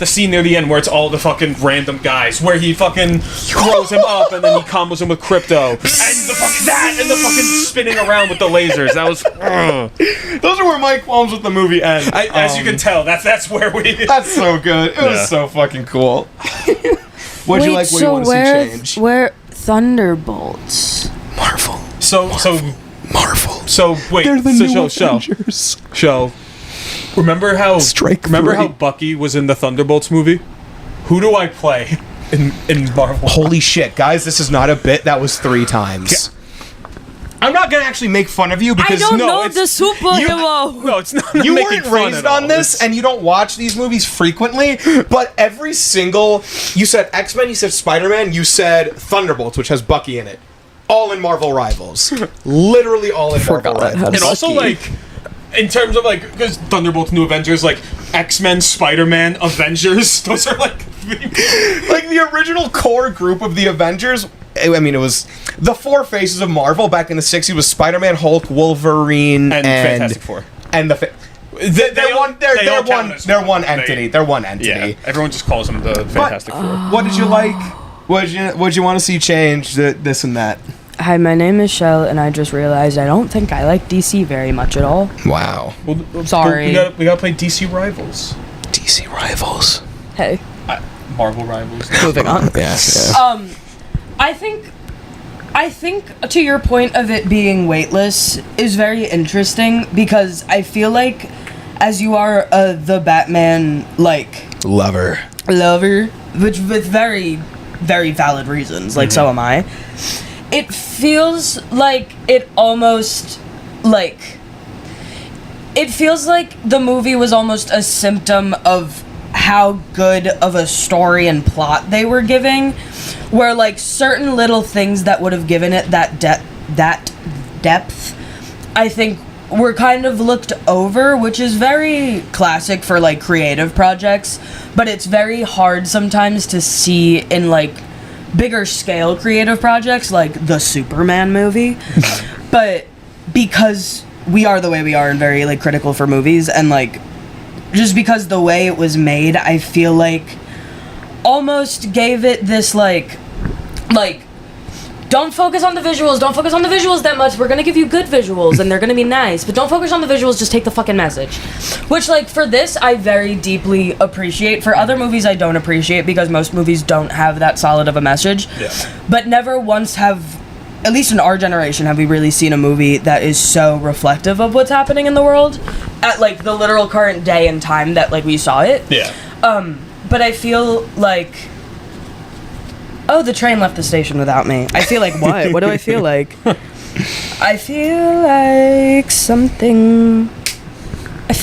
scene near the end where it's all the fucking random guys, where he fucking throws him up and then he combos him with crypto, and the fucking spinning around with the lasers. That was. Those are where my qualms with the movie end. As you can tell, that's where we. That's so good. It was so fucking cool. What'd you like? What do you want to see change? Where Thunderbolts? Marvel. So Marvel. So wait. They're the new Avengers. Show. Remember how Bucky was in the Thunderbolts movie? Who do I play in Marvel? Holy shit, guys! This is not a bit. That was 3 times. Yeah. I'm not gonna actually make fun of you because I don't know the superhero. No, it's not. You weren't raised on this, and you don't watch these movies frequently. But every single, you said X-Men, you said Spider-Man, you said Thunderbolts, which has Bucky in it, all in Marvel Rivals, literally all in Marvel Rivals. And also like, in terms of like, because Thunderbolts, New Avengers, like X-Men, Spider-Man, Avengers, those are like the original core group of the Avengers. I mean, it was the 4 faces of Marvel back in the 60s was Spider-Man, Hulk, Wolverine, and Fantastic Four. And they're one entity. They're one entity. Yeah, everyone just calls them the Fantastic Four. What did you like? What'd you want to see change? This and that. Hi, my name is Chelle, and I just realized I don't think I like DC very much at all. Wow. Well, sorry. We gotta play DC Rivals. DC Rivals. Hey. Marvel Rivals. Moving on. Yeah. I think to your point of it being weightless is very interesting because I feel like as you are the Batman lover, which with very, very valid reasons, like so am I. It feels like it feels like the movie was almost a symptom of how good of a story and plot they were giving, where like certain little things that would have given it that depth, I think were kind of looked over, which is very classic for like creative projects, but it's very hard sometimes to see in like bigger scale creative projects like the Superman movie. But because we are the way we are and very like critical for movies, and like just because the way it was made, I feel like almost gave it this like don't focus on the visuals that much, we're gonna give you good visuals and they're gonna be nice, but don't focus on the visuals, just take the fucking message. Which like for this I very deeply appreciate. For other movies I don't appreciate because most movies don't have that solid of a message. But never once have, at least in our generation, have we really seen a movie that is so reflective of what's happening in the world at like the literal current day and time that like we saw it. But I feel like, oh, the train left the station without me. I feel like what? What do I feel like? I feel like something. I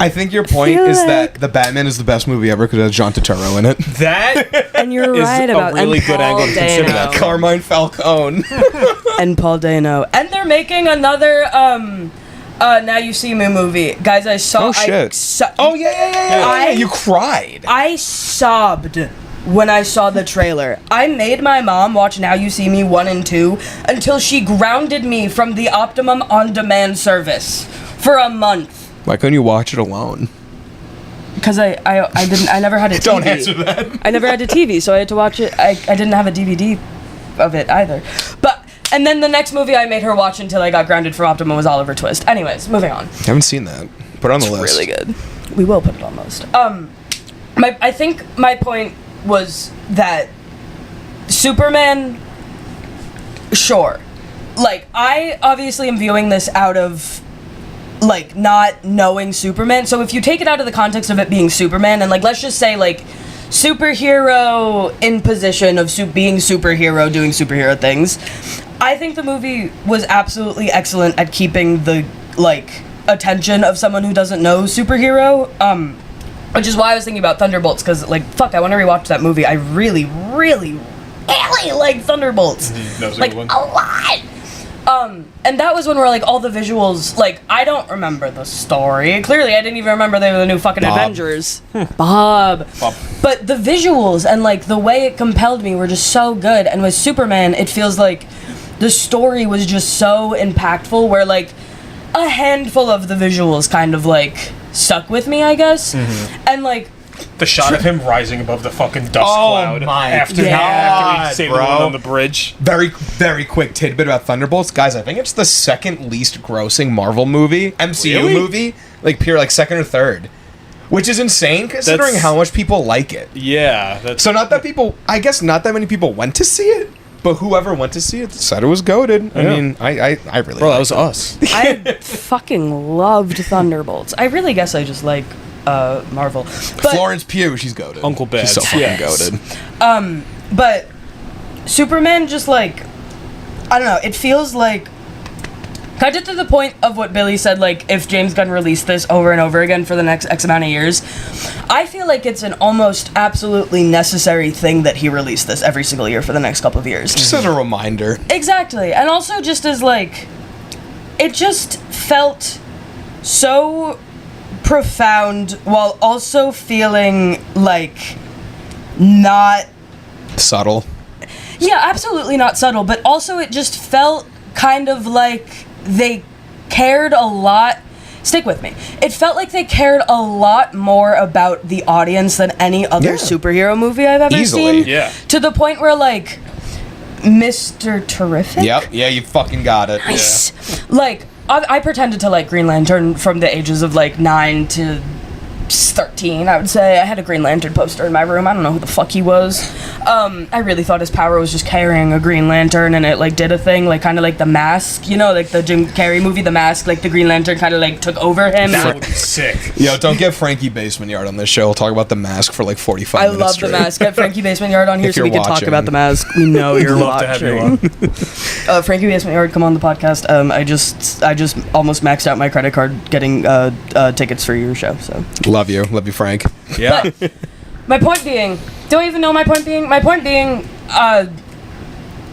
think your point is that the Batman is the best movie ever because it has John Turturro in it. That and you're is right about a really good angle to consider that. Carmine Falcone and Paul Dano, and they're making another Now You See Me movie. Guys, I saw... Oh, shit. Oh, yeah. You cried. I sobbed when I saw the trailer. I made my mom watch Now You See Me 1 and 2 until she grounded me from the Optimum on-demand service for a month. Why couldn't you watch it alone? Because I never had a TV. Don't answer that. I never had a TV, so I had to watch it. I didn't have a DVD of it either. And then the next movie I made her watch until I got grounded for Optimum was Oliver Twist. Anyways, moving on. Haven't seen that. Put it on the list. Really good. We will put it on the list. I think my point was that Superman, sure. Like, I obviously am viewing this out of, like, not knowing Superman. So if you take it out of the context of it being Superman, and, like, let's just say, like, superhero in position of being superhero, doing superhero things, I think the movie was absolutely excellent at keeping the, like, attention of someone who doesn't know superhero, which is why I was thinking about Thunderbolts, because, like, fuck, I want to rewatch that movie. I really, really, really like Thunderbolts. That was a like, good one. a lot! And that was when like, all the visuals, like, I don't remember the story. Clearly, I didn't even remember they were the new fucking Avengers. Bob. But the visuals and, like, the way it compelled me were just so good. And with Superman, it feels like the story was just so impactful, where, like, a handful of the visuals kind of, like, stuck with me, I guess. And, like, the shot of him rising above the fucking dust cloud after he saved the one on the bridge. Very, very quick tidbit about Thunderbolts. Guys, I think it's the second least grossing Marvel movie, MCU movie. Like, pure, like, second or third. Which is insane, considering how much people like it. Yeah. So not that many people went to see it, but whoever went to see it said it was goated. I mean, I really... Bro, that was us. I fucking loved Thunderbolts. I really guess I just like... Marvel. But Florence Pugh, she's goated. Uncle Ben. She's so fucking goated. But Superman just, like, I don't know, it feels like kind of to the point of what Billy said, like, if James Gunn released this over and over again for the next X amount of years, I feel like it's an almost absolutely necessary thing that he released this every single year for the next couple of years. Just as a reminder. Exactly. And also just as, like, it just felt so profound while also feeling like not subtle. Yeah, absolutely not subtle, but also it just felt kind of like they cared a lot. Stick with me. It felt like they cared a lot more about the audience than any other superhero movie I've ever seen. Yeah. To the point where, like, Mr. Terrific? Yep. Yeah, you fucking got it. Nice. Yeah. Like, I pretended to like Green Lantern from the ages of, like, 9 to 13, I would say. I had a Green Lantern poster in my room. I don't know who the fuck he was. I really thought his power was just carrying a Green Lantern, and it, like, did a thing, like, kind of like The Mask, you know, like the Jim Carrey movie, The Mask, like, the Green Lantern kind of, like, took over him. That would be sick. Yo, don't get Frankie Basement Yard on this show. We'll talk about The Mask for, like, 45 minutes I love straight. The Mask. Get Frankie Basement Yard on here so we can talk about The Mask. We know you're love watching. to have you on. Frankie Basement Yard, come on the podcast. I just almost maxed out my credit card getting tickets for your show, so. Love you, Frank. Yeah. But my point being, don't even know my point being. My point being,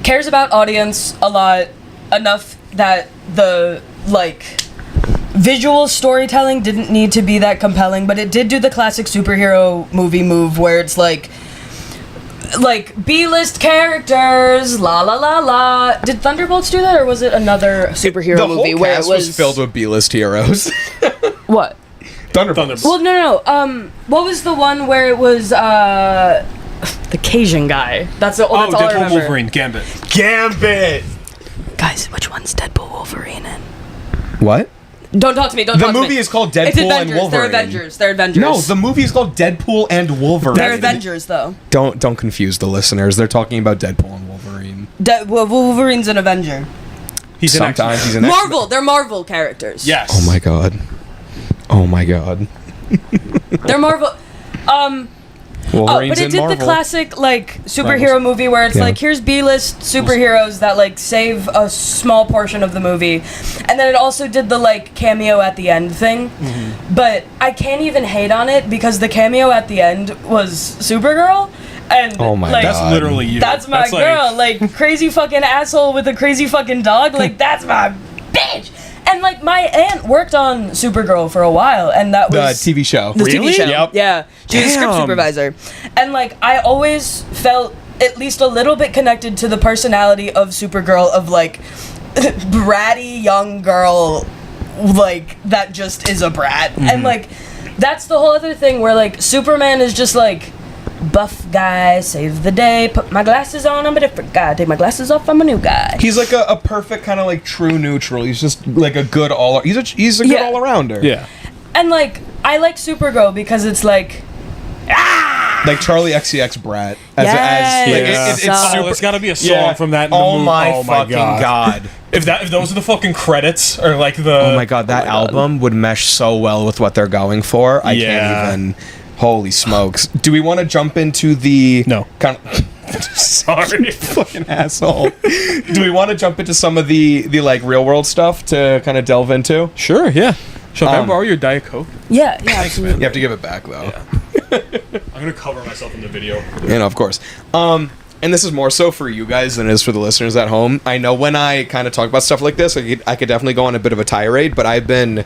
cares about audience a lot, enough that the, like, visual storytelling didn't need to be that compelling, but it did do the classic superhero movie move where it's like B-list characters, la la la la. Did Thunderbolts do that, or was it another superhero movie whole where cast it was filled with B-list heroes? what? Thunderbolts. Well, no. What was the one where it was the Cajun guy? That's all I Deadpool, remember. Wolverine, Gambit. Guys, which one's Deadpool, Wolverine in? What? Don't talk to me. Don't The talk to me. movie is called Deadpool It's and Avengers. Wolverine. They're Avengers. No, the movie is called Deadpool and Wolverine. They're Avengers, though. Don't confuse the listeners. They're talking about Deadpool and Wolverine. Wolverine's an Avenger. He's Sometimes he's an X-Men. Marvel. They're Marvel characters. Yes. Oh my god. They're Marvel. Wolverine's but it in did Marvel. the classic, like, superhero movie where it's like, here's B-list superheroes that, like, save a small portion of the movie. And then it also did the, like, cameo at the end thing. Mm-hmm. But I can't even hate on it because the cameo at the end was Supergirl. And, oh my like, god. That's literally you. That's my girl. Like, crazy fucking asshole with a crazy fucking dog. Like, that's my bitch. And like my aunt worked on Supergirl for a while, and that The was TV show. The TV show. Yep. Yeah, she was a script Damn. supervisor, and like I always felt at least a little bit connected to the personality of Supergirl, of like bratty young girl, like that just is a brat, and like that's the whole other thing where like Superman is just like buff guy, save the day, put my glasses on, I'm a different guy, take my glasses off, I'm a new guy. He's like a perfect kind of like true neutral. He's just like a good all. He's a good all arounder. Yeah. And like I like Supergirl because it's like Like Charlie XCX Brat. Yes. Like, Yeah. it's Oh, super. There's got to be a song from that in the Oh movie. my fucking god. If those are the fucking credits, or like the... Oh my god, that album would mesh so well with what they're going for. I Yeah. can't even. Holy smokes. Do we want to jump into the... No. Kind of, sorry, fucking asshole. Do we want to jump into some of the like real world stuff to kind of delve into? Sure, yeah. Shall I Um, borrow your Diet Coke? yeah, absolutely. You have to give it back though. I'm going to cover myself in the video. You know, of course. And this is more so for you guys than it is for the listeners at home. I know when I kind of talk about stuff like this, I could definitely go on a bit of a tirade, but I've been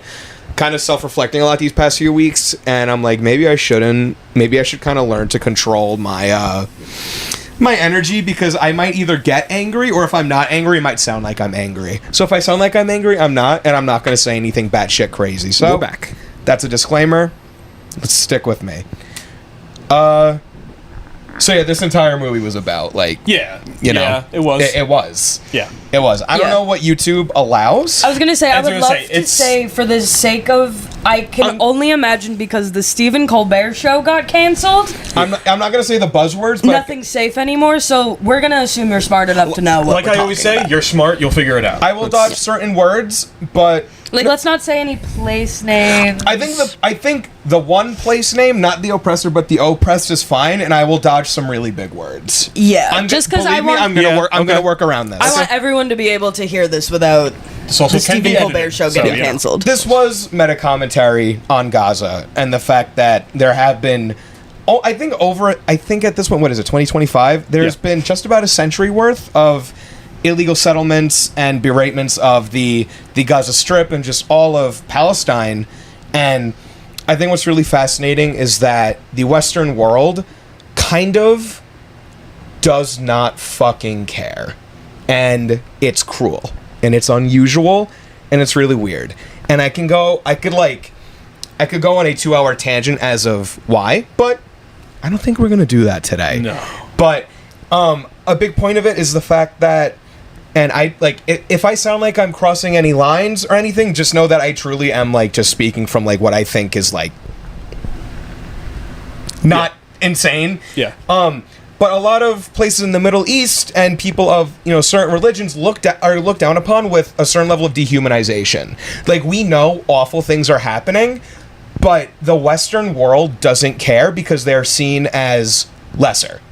kind of self-reflecting a lot these past few weeks, and I'm like, maybe I shouldn't. Maybe I should kind of learn to control my my energy, because I might either get angry, or if I'm not angry, it might sound like I'm angry. So if I sound like I'm angry, I'm not, and I'm not going to say anything batshit crazy. So We're back. That's a disclaimer. Let's stick with me. So yeah, this entire movie was about like Yeah. you know Yeah, it was. it was Yeah. it was. I don't Yeah. know what YouTube allows. I was gonna say, I I was would gonna love say, to it's- say, for the sake of, I can only imagine because the Stephen Colbert show got canceled, I'm not gonna say the buzzwords, but nothing's safe anymore, so we're gonna assume you're smart enough to know what Like we're I always talking say, about. you're smart, you'll figure it out. I will dodge certain words. But Like, let's not say any place names. I think the one place name, not the oppressor, but the oppressed, is fine, and I will dodge some really big words. Yeah, just because I believe me, want, I'm gonna Yeah, work. I'm okay. gonna work around this. I want everyone to be able to hear this without This also the can be Stephen Colbert edited, show so, getting you know. canceled. This was meta commentary on Gaza and the fact that there have been, I think at this point, what is it, 2025? There's Yeah. been just about a century worth of illegal settlements and beratements of the Gaza Strip and just all of Palestine. And I think what's really fascinating is that the Western world kind of does not fucking care. And it's cruel. And it's unusual. And it's really weird. And I could go on a 2-hour tangent as of why, but I don't think we're going to do that today. No. But a big point of it is the fact that, and I like, if I sound like I'm crossing any lines or anything, just know that I truly am like just speaking from like what I think is like not insane. Yeah. But a lot of places in the Middle East and people of, you know, certain religions are looked down upon with a certain level of dehumanization. Like, we know awful things are happening, but the Western world doesn't care because they're seen as lesser.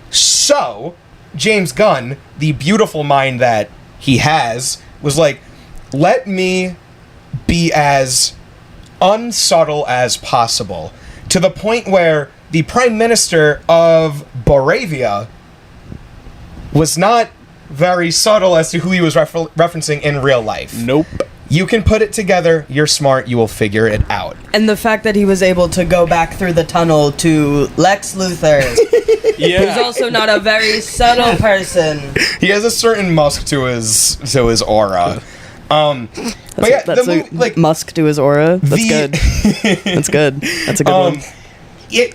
So, James Gunn, the beautiful mind that he has, was like, let me be as unsubtle as possible, to the point where the Prime Minister of Boravia was not very subtle as to who he was referencing in real life. Nope. You can put it together, you're smart, you will figure it out. And the fact that he was able to go back through the tunnel to Lex Luthor, who's Yeah. also not a very subtle person. He has a certain musk to his aura. But yeah, That's the movie, like, Musk to his aura. That's the- good. That's good. That's a good one.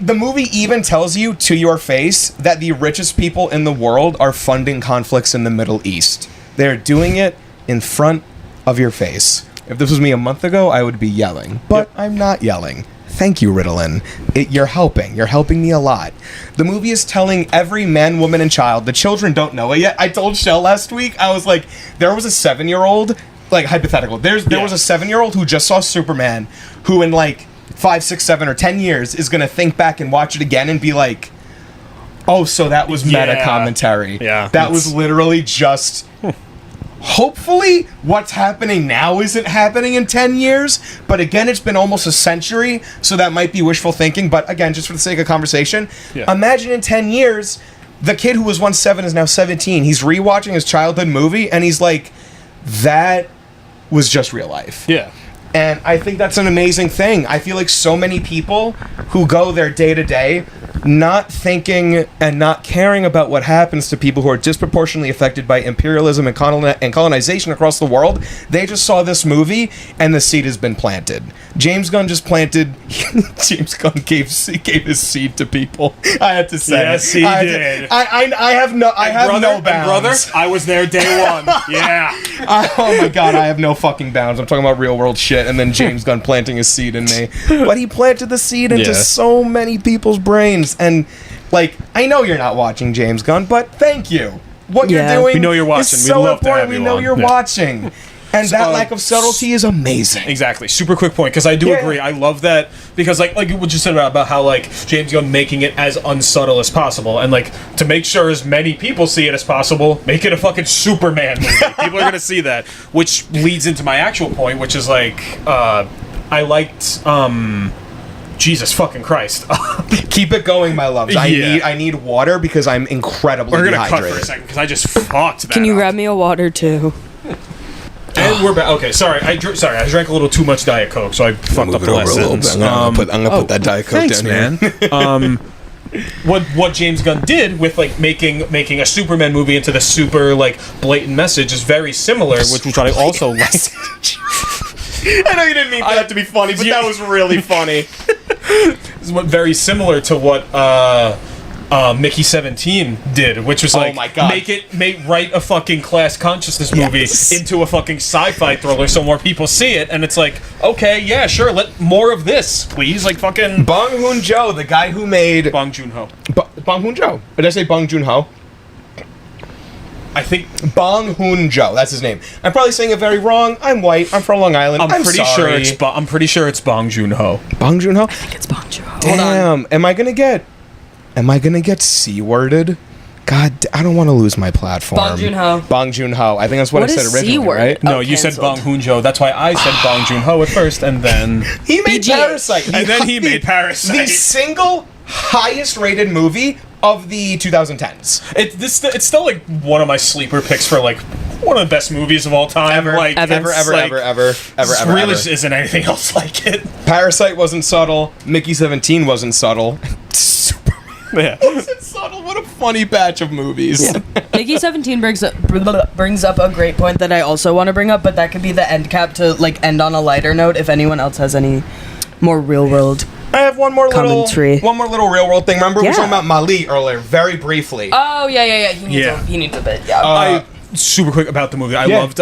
the movie even tells you to your face that the richest people in the world are funding conflicts in the Middle East. They're doing it in front of your face. If this was me a month ago, I would be yelling. But I'm not yelling. Thank you, Ritalin. You're helping. You're helping me a lot. The movie is telling every man, woman, and child. The children don't know it yet. I told Chelle last week, I was like, there was a 7-year-old, like, hypothetical. There was a 7-year-old who just saw Superman, who in, like, 5, 6, 7, or 10 years is going to think back and watch it again and be like, oh, so that was meta commentary. Yeah. That was literally just... Hopefully, what's happening now isn't happening in 10 years, but again, it's been almost a century, so that might be wishful thinking, but again, just for the sake of conversation, imagine in 10 years, the kid who was once 7 is now 17. He's rewatching his childhood movie, and he's like, that was just real life. Yeah. And I think that's an amazing thing. I feel like so many people who go their day to day not thinking and not caring about what happens to people who are disproportionately affected by imperialism and colonization across the world, they just saw this movie and the seed has been planted. James Gunn just planted... James Gunn gave his seed to people. I had to say yes, it. He did. I have no bounds. Brother, I was there day one. Yeah. Oh my god, I have no fucking bounds. I'm talking about real world shit, and then James Gunn planting a seed in me. But he planted the seed into so many people's brains. And, like, I know you're not watching James Gunn, but thank you. What you're doing we know you're watching. is so love to important. have We you know on. you're watching. And that lack of subtlety is amazing. Exactly. Super quick point, because I do agree. I love that, because like what you said about how like James Gunn making it as unsubtle as possible, and like to make sure as many people see it as possible, make it a fucking Superman movie. People are gonna see that, which leads into my actual point, which is like I liked Jesus fucking Christ. Keep it going, my loves. I need water because I'm incredibly We're gonna dehydrated. cut for a second because I just fucked that. Can you up. grab me a water too? And we're back. Okay, sorry. I drank a little too much Diet Coke, so I fucked up the last sentence. I'm gonna put that Diet Coke Thanks, down man. What James Gunn did with like making a Superman movie into the super like blatant message is very similar, which I also like. I know you didn't mean for that to be funny, but that was really funny. Is what very similar to what Mickey 17 did, which was like, oh my God. write a fucking class consciousness movie into a fucking sci-fi thriller so more people see it, and it's like, okay, yeah, sure, let more of this, please, like fucking Bong Joon-ho, the guy who made Bong Joon-ho. Bong Joon-ho. Did I say Bong Joon-ho? I think Bong Joon-ho, that's his name. I'm probably saying it very wrong. I'm white. I'm from Long Island. I'm pretty sorry. sure I'm pretty sure it's Bong Joon-ho. Bong Joon-ho? I think it's Bong Joon-ho. Damn. Am I gonna get C-worded? God, I don't want to lose my platform. Bong Joon-ho. Bong Joon-ho. I think that's what I What said is originally, C-word? right? No, Oh, you said Bong canceled. Joon-ho. That's why I said Bong Joon-ho at first, and then He made BG. Parasite. and then he made Parasite. the single highest rated movie of the 2010s. It's still like one of my sleeper picks for like one of the best movies of all time. Ever. Like Ever. it's like, ever. Really just isn't anything else like it. Parasite wasn't subtle. Mickey 17 wasn't subtle. Superman Yeah. wasn't subtle. What a funny batch of movies. Mickey 17 brings up a great point that I also want to bring up, but that could be the end cap to like end on a lighter note. If anyone else has any more real world. I have one more Commentary. little real world thing. Remember we were Yeah. talking about Mali earlier, very briefly. Oh yeah. He needs a bit. Yeah. Super quick about the movie. I Yeah. loved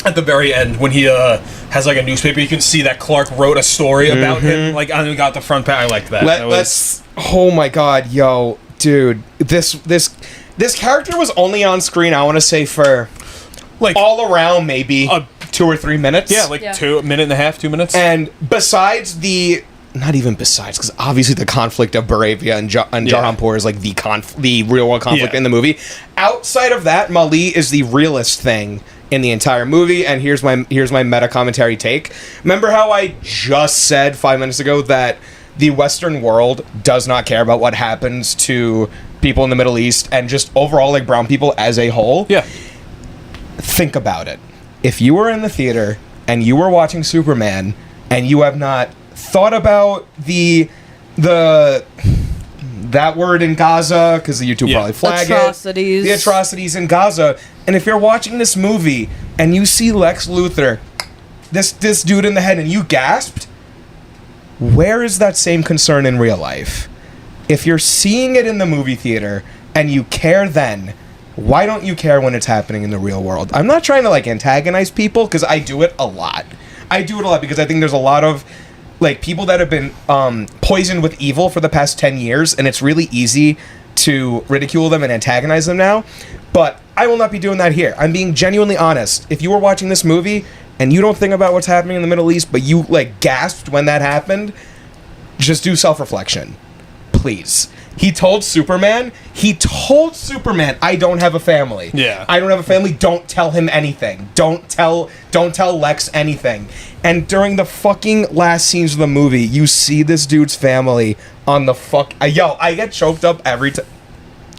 at the very end when he has like a newspaper. You can see that Clark wrote a story about him. Like I got the front page. I liked that. Let's. Oh my God, yo, dude, this character was only on screen. I want to say for like all around maybe 2 or 3 minutes. yeah, like 2 minute and a half, 2 minutes. And besides not even besides, because obviously the conflict of Baravia and Jahanpur is like the real world conflict in the movie. Outside of that, Mali is the realest thing in the entire movie. And here's my meta commentary take. Remember how I just said 5 minutes ago that the Western world does not care about what happens to people in the Middle East and just overall like brown people as a whole? Yeah. Think about it. If you were in the theater and you were watching Superman and you have not thought about that word in Gaza, because the YouTube probably flag Atrocities. the atrocities in Gaza, and if you're watching this movie and you see Lex Luthor, this dude in the head, and you gasped, where is that same concern in real life? If you're seeing it in the movie theater and you care then, why don't you care when it's happening in the real world? I'm not trying to like antagonize people, because I do it a lot. I do it a lot because I think there's a lot of like people that have been poisoned with evil for the past 10 years, and it's really easy to ridicule them and antagonize them now. But I will not be doing that here. I'm being genuinely honest. If you were watching this movie and you don't think about what's happening in the Middle East, but you like gasped when that happened, just do self-reflection. Please. He told Superman, I don't have a family. Yeah. I don't have a family. Don't tell him anything. Don't tell Lex anything. And during the fucking last scenes of the movie, you see this dude's family on the I get choked up every time.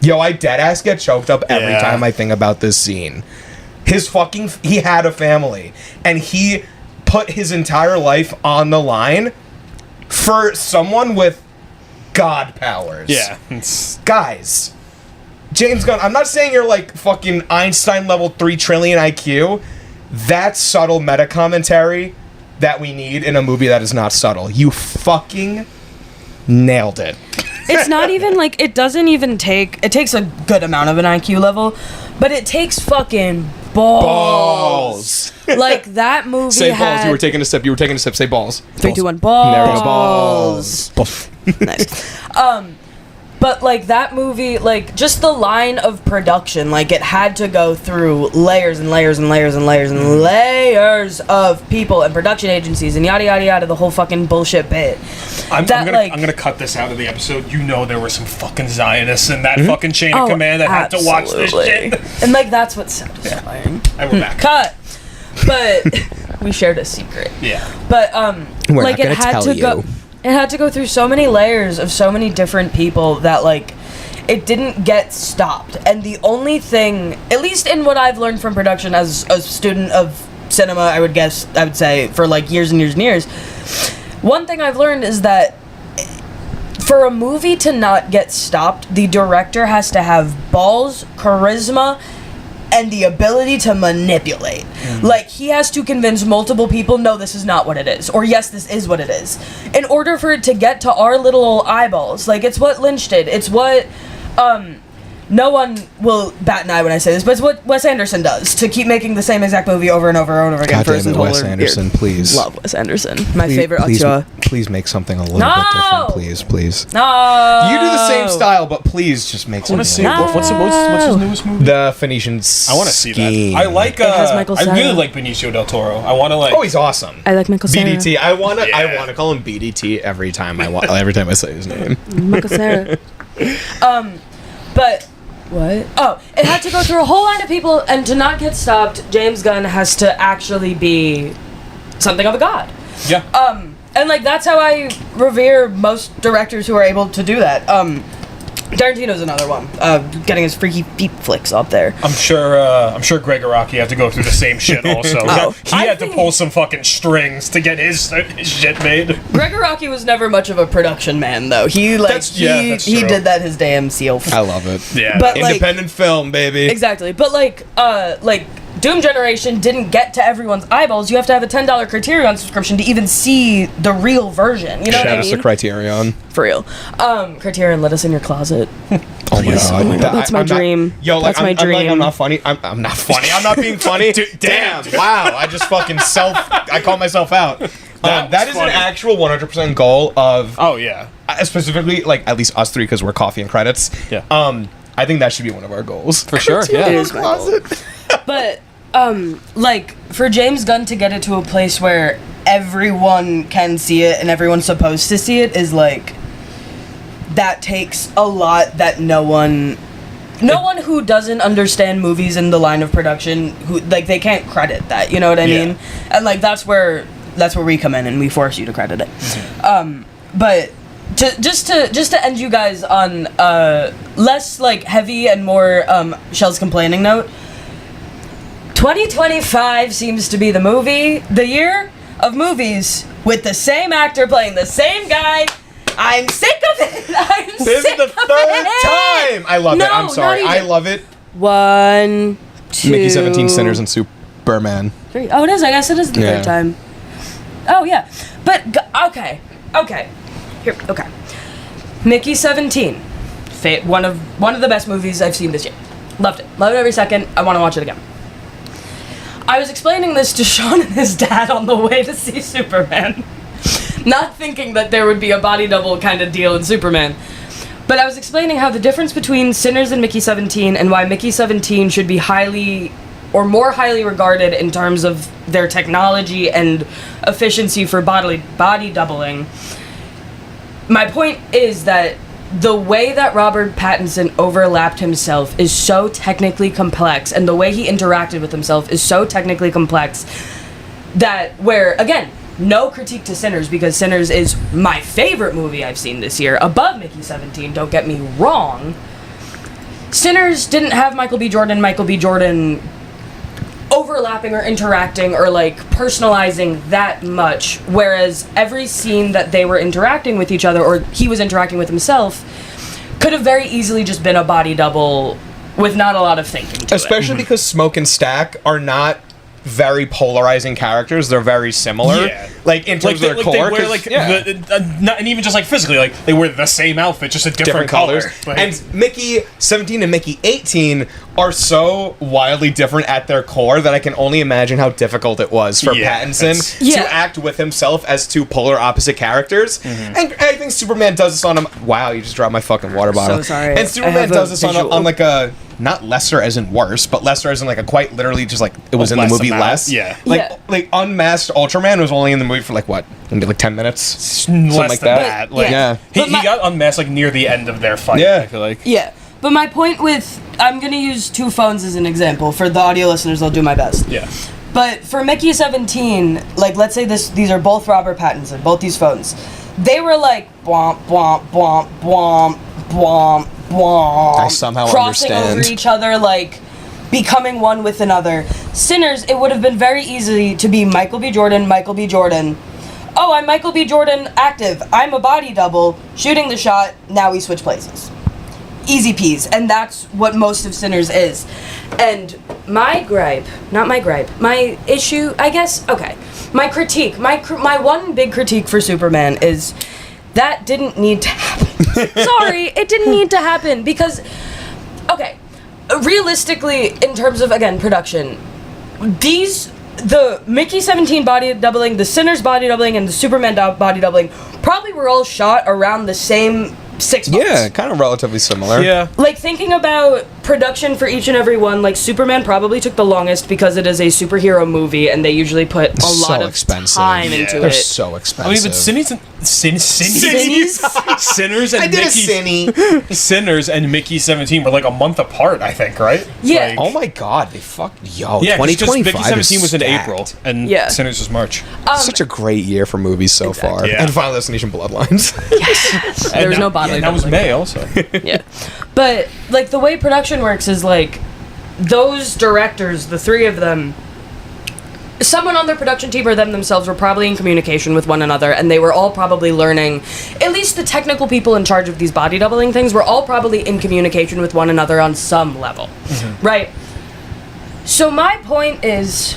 I deadass get choked up every time I think about this scene. He had a family, and he put his entire life on the line for someone with god powers. Yeah. Guys, James Gunn, I'm not saying you're like fucking Einstein level 3 trillion IQ. That's subtle meta commentary that we need in a movie that is not subtle. You fucking nailed it. It's not even like, it takes a good amount of an IQ level, but it takes fucking balls. Like, that movie Say had... balls. You were taking a step. Say balls. 3, 2, 1, There we go. balls. Balls. Nice. But, like, that movie, like, just the line of production, like, it had to go through layers and layers and layers and layers and layers of people and production agencies and yada yada yada, the whole fucking bullshit bit. I'm gonna cut this out of the episode. You know there were some fucking Zionists in that fucking chain of command that had to watch this shit. And, like, that's what's satisfying. And we're back. Cut! But we shared a secret. Yeah. But, We're like, not it gonna had tell to go... you. It had to go through so many layers of so many different people that, like, it didn't get stopped. And the only thing, at least in what I've learned from production as a student of cinema, I would say, for, like, years and years and years, one thing I've learned is that for a movie to not get stopped, the director has to have balls, charisma, and the ability to manipulate. Like, he has to convince multiple people, no, this is not what it is, or yes, this is what it is, in order for it to get to our little eyeballs. Like, it's what Lynch did. It's what, no one will bat an eye when I say this, but it's what Wes Anderson does to keep making the same exact movie over and over and over again. God damn it, Wes Anderson, please. Love Wes Anderson. My favorite auteur. Please make something a little bit different, please. No! You do the same style, but please just make I want something. to see what's his newest movie? The Phoenician I want to see Scheme. that. I like. has Michael I really Cera. like Benicio del Toro. I want to like. Oh, he's awesome. I like Michael Cera. BDT. I wanna Yeah. call him BDT every time I say his name. Michael Cera. But what? Oh, it had to go through a whole line of people, and to not get stopped, James Gunn has to actually be something of a god. Yeah. And like that's how I revere most directors who are able to do that. Tarantino's another one, getting his freaky feet flicks up there. I'm sure Greg Araki had to go through the same shit also. Oh. He had to pull some fucking strings to get his shit made. Greg Araki was never much of a production man, though. He that's he true. did that his damn self. I love it. Yeah. But, like- Independent film, baby. Exactly, but like Doom Generation didn't get to everyone's eyeballs. You have to have a $10 Criterion subscription to even see the real version. You know Shout what I out mean? to Criterion. For real. Criterion, let us in your closet. Oh my god, That's my dream. That's my dream. I'm not funny. I'm not funny. I'm not being funny. Damn! Wow! I just fucking I call myself out. That is funny. an actual 100% goal of. Oh yeah. Specifically, like at least us three, because we're coffee and credits. Yeah. I think that should be one of our goals For sure. It Yeah. is my goal. But like for James Gunn to get it to a place where everyone can see it and everyone's supposed to see it is like that takes a lot that no one who doesn't understand movies in the line of production who like they can't credit that, you know what I Yeah. mean? And like that's where we come in and we force you to credit it. But just to end you guys on less like heavy and more Chelle's complaining note. 2025 seems to be the year of movies with the same actor playing the same guy. I'm sick of it. This is the third time. I love it. No, I'm sorry. not I even. love it. 1, 2, Mickey 17 Sinners and Superman. 3. Oh, it is. I guess it is the Yeah. third time. Oh yeah, but okay. Here, okay. Mickey 17, one of the best movies I've seen this year. Loved it every second. I want to watch it again. I was explaining this to Sean and his dad on the way to see Superman, not thinking that there would be a body double kind of deal in Superman. But I was explaining how the difference between Sinners and Mickey 17 and why Mickey 17 should be more highly regarded in terms of their technology and efficiency for body doubling. My point is that the way that Robert Pattinson overlapped himself is so technically complex, and the way he interacted with himself is so technically complex that again, no critique to Sinners, because Sinners is my favorite movie I've seen this year, above Mickey 17, don't get me wrong. Sinners didn't have Michael B. Jordan overlapping or interacting or like personalizing that much, whereas every scene that they were interacting with each other or he was interacting with himself could have very easily just been a body double with not a lot of thinking to Especially because Smoke and Stack are not very polarizing characters. They're very similar. Yeah. Like, in terms of their core. They wear, 'cause- like, yeah. not, and even just, like, physically, like, they wear the same outfit, just a different color. colors. Like, And Mickey 17 and Mickey 18 are so wildly different at their core that I can only imagine how difficult it was for Yeah, Pattinson Yeah. to act with himself as two polar opposite characters. And I think Superman does this on a... Wow, you just dropped my fucking water bottle. So sorry. And I Superman have a does this visual. on like a... Not lesser as in worse, but lesser as in like a quite literally just like it was in the less movie amount. less. Yeah. Like unmasked Ultraman was only in the movie for like what? Maybe like 10 minutes? Something less like than that. that. Like, Yeah. He But my- got unmasked, like, near the end of their fight, Yeah. I feel like. Yeah. But my point with, I'm going to use two phones as an example. For the audio listeners, I'll do my best. Yeah. But for Mickey 17, like, let's say these are both Robert Pattinson, both these phones. They were like, bwomp, bwomp, bwomp, bwomp, bwomp, bwomp. I somehow crossing understand. over each other, like, becoming one with another. Sinners, it would have been very easy to be Michael B. Jordan, Michael B. Jordan. Oh, I'm Michael B. Jordan, active. I'm a body double, shooting the shot, now we switch places. Easy peas, and that's what most of Sinners is. And my issue, I guess, okay, my critique, my one big critique for Superman is that didn't need to happen. Sorry, it didn't need to happen because, okay, realistically, in terms of, again, production, the Mickey 17 body doubling, the Sinners body doubling, and the Superman body doubling probably were all shot around the same 6 months. Yeah, kind of relatively similar. Yeah. Like, thinking about production for each and every one, like, Superman probably took the longest because it is a superhero movie and they usually put a So lot of expensive. time Yeah. into They're it. so expensive. I mean, but Sinners and I did Mickey... a Cinny. Sinners and Mickey 17 were, like, a month apart, I think, right? Yeah. Like, Oh my god, they fucked... Yo, yeah, because 2025 Mickey 17 was in stacked. April, and Yeah. Sinners was March. Such a great year for movies so far. Yeah. And Final Destination Bloodlines. There was no bodily Yeah, that was doubling. May, also. Yeah. But, like, the way production works is, like, those directors, the three of them, someone on their production team or them themselves were probably in communication with one another, and they were all probably learning, at least the technical people in charge of these body doubling things were all probably in communication with one another on some level. Right? So my point is,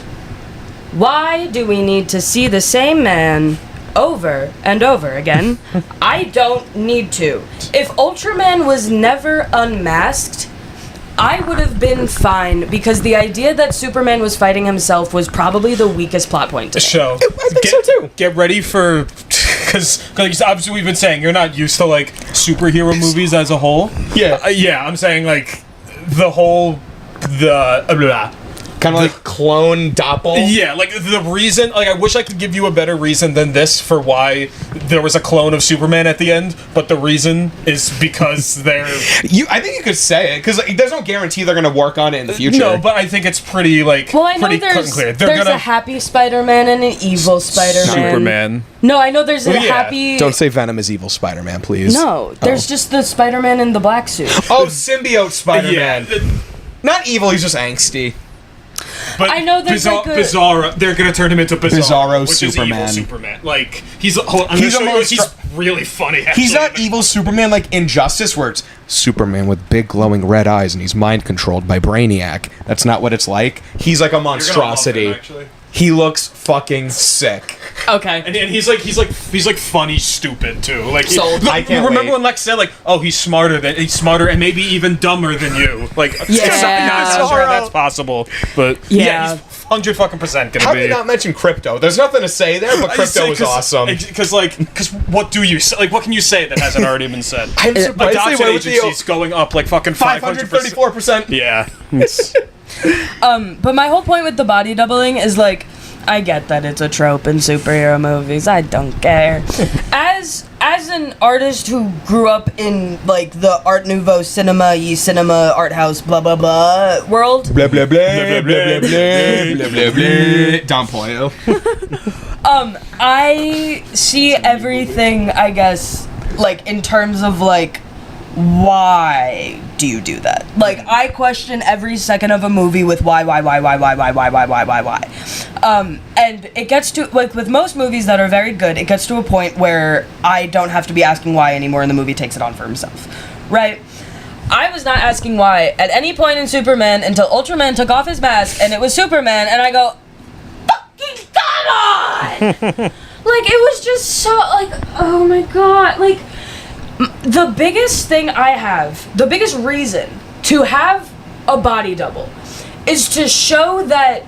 why do we need to see the same man over and over again? I don't need to. If Ultraman was never unmasked, I would have been fine because the idea that Superman was fighting himself was probably the weakest plot point to me. Show. I think so too. Get ready for... Because obviously we've been saying you're not used to, like, superhero movies as a whole. Yeah. Yeah, I'm saying, like, the whole... Kind of like clone doppel. Yeah, like, the reason... Like, I wish I could give you a better reason than this for why there was a clone of Superman at the end, but the reason is because they're... I think you could say it, because like, there's no guarantee they're going to work on it in the future. No, but I think it's pretty, like, Well, I know pretty cut and there's clear. They're a gonna... happy Spider-Man and an evil Spider-Man. Superman. No, I know there's a Well, yeah. happy... Don't say Venom is evil Spider-Man, please. No, there's just the Spider-Man in the black suit. Oh, symbiote Spider-Man. Yeah. Not evil, he's just angsty. But I know there's like a- Bizarro. They're gonna turn him into Bizarro which Superman. is evil Superman. Like he's I'm gonna He's a show you, monster- he's really funny. Actually. He's not evil Superman like Injustice, where it's Superman with big glowing red eyes and he's mind controlled by Brainiac. That's not what it's like. He's like a You're gonna love him, monstrosity. actually. He looks fucking sick. Okay. And he's like funny stupid too. Like Sold. I can't remember wait. when Lex said like, "Oh, he's smarter and maybe even dumber than you." Like, Yeah. not sure Bizarro. that's possible, but Yeah. yeah, he's 100% gonna How be. did you not mention Crypto? There's nothing to say there, but Crypto was awesome. Because what do you say? Like, what can you say that hasn't already been said? I'm surprised they Adoption went with the agencies going up like fucking 500%. 534%. Yeah. But my whole point with the body doubling is like, I get that it's a trope in superhero movies. I don't care. As an artist who grew up in like the Art Nouveau cinema, art house, blah blah blah world, Blah blah blah blah blah blah blah blah blah. Don Pollo. I see everything, I guess, like in terms of like why do you do that? Like, I question every second of a movie with why. And it gets to, like, with most movies that are very good, it gets to a point where I don't have to be asking why anymore, and the movie takes it on for himself, right? I was not asking why at any point in Superman until Ultraman took off his mask and it was Superman, and I go, fucking come on! Like, it was just so, like, oh my god, like, the biggest thing the biggest reason to have a body double is to show that,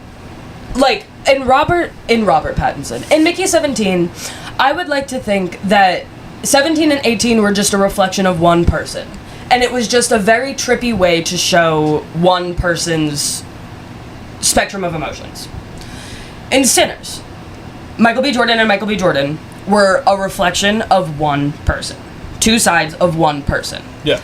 like, in Robert Pattinson, in Mickey 17, I would like to think that 17 and 18 were just a reflection of one person. And it was just a very trippy way to show one person's spectrum of emotions. In Sinners, Michael B. Jordan and Michael B. Jordan were a reflection of one person. Two sides of one person. Yeah.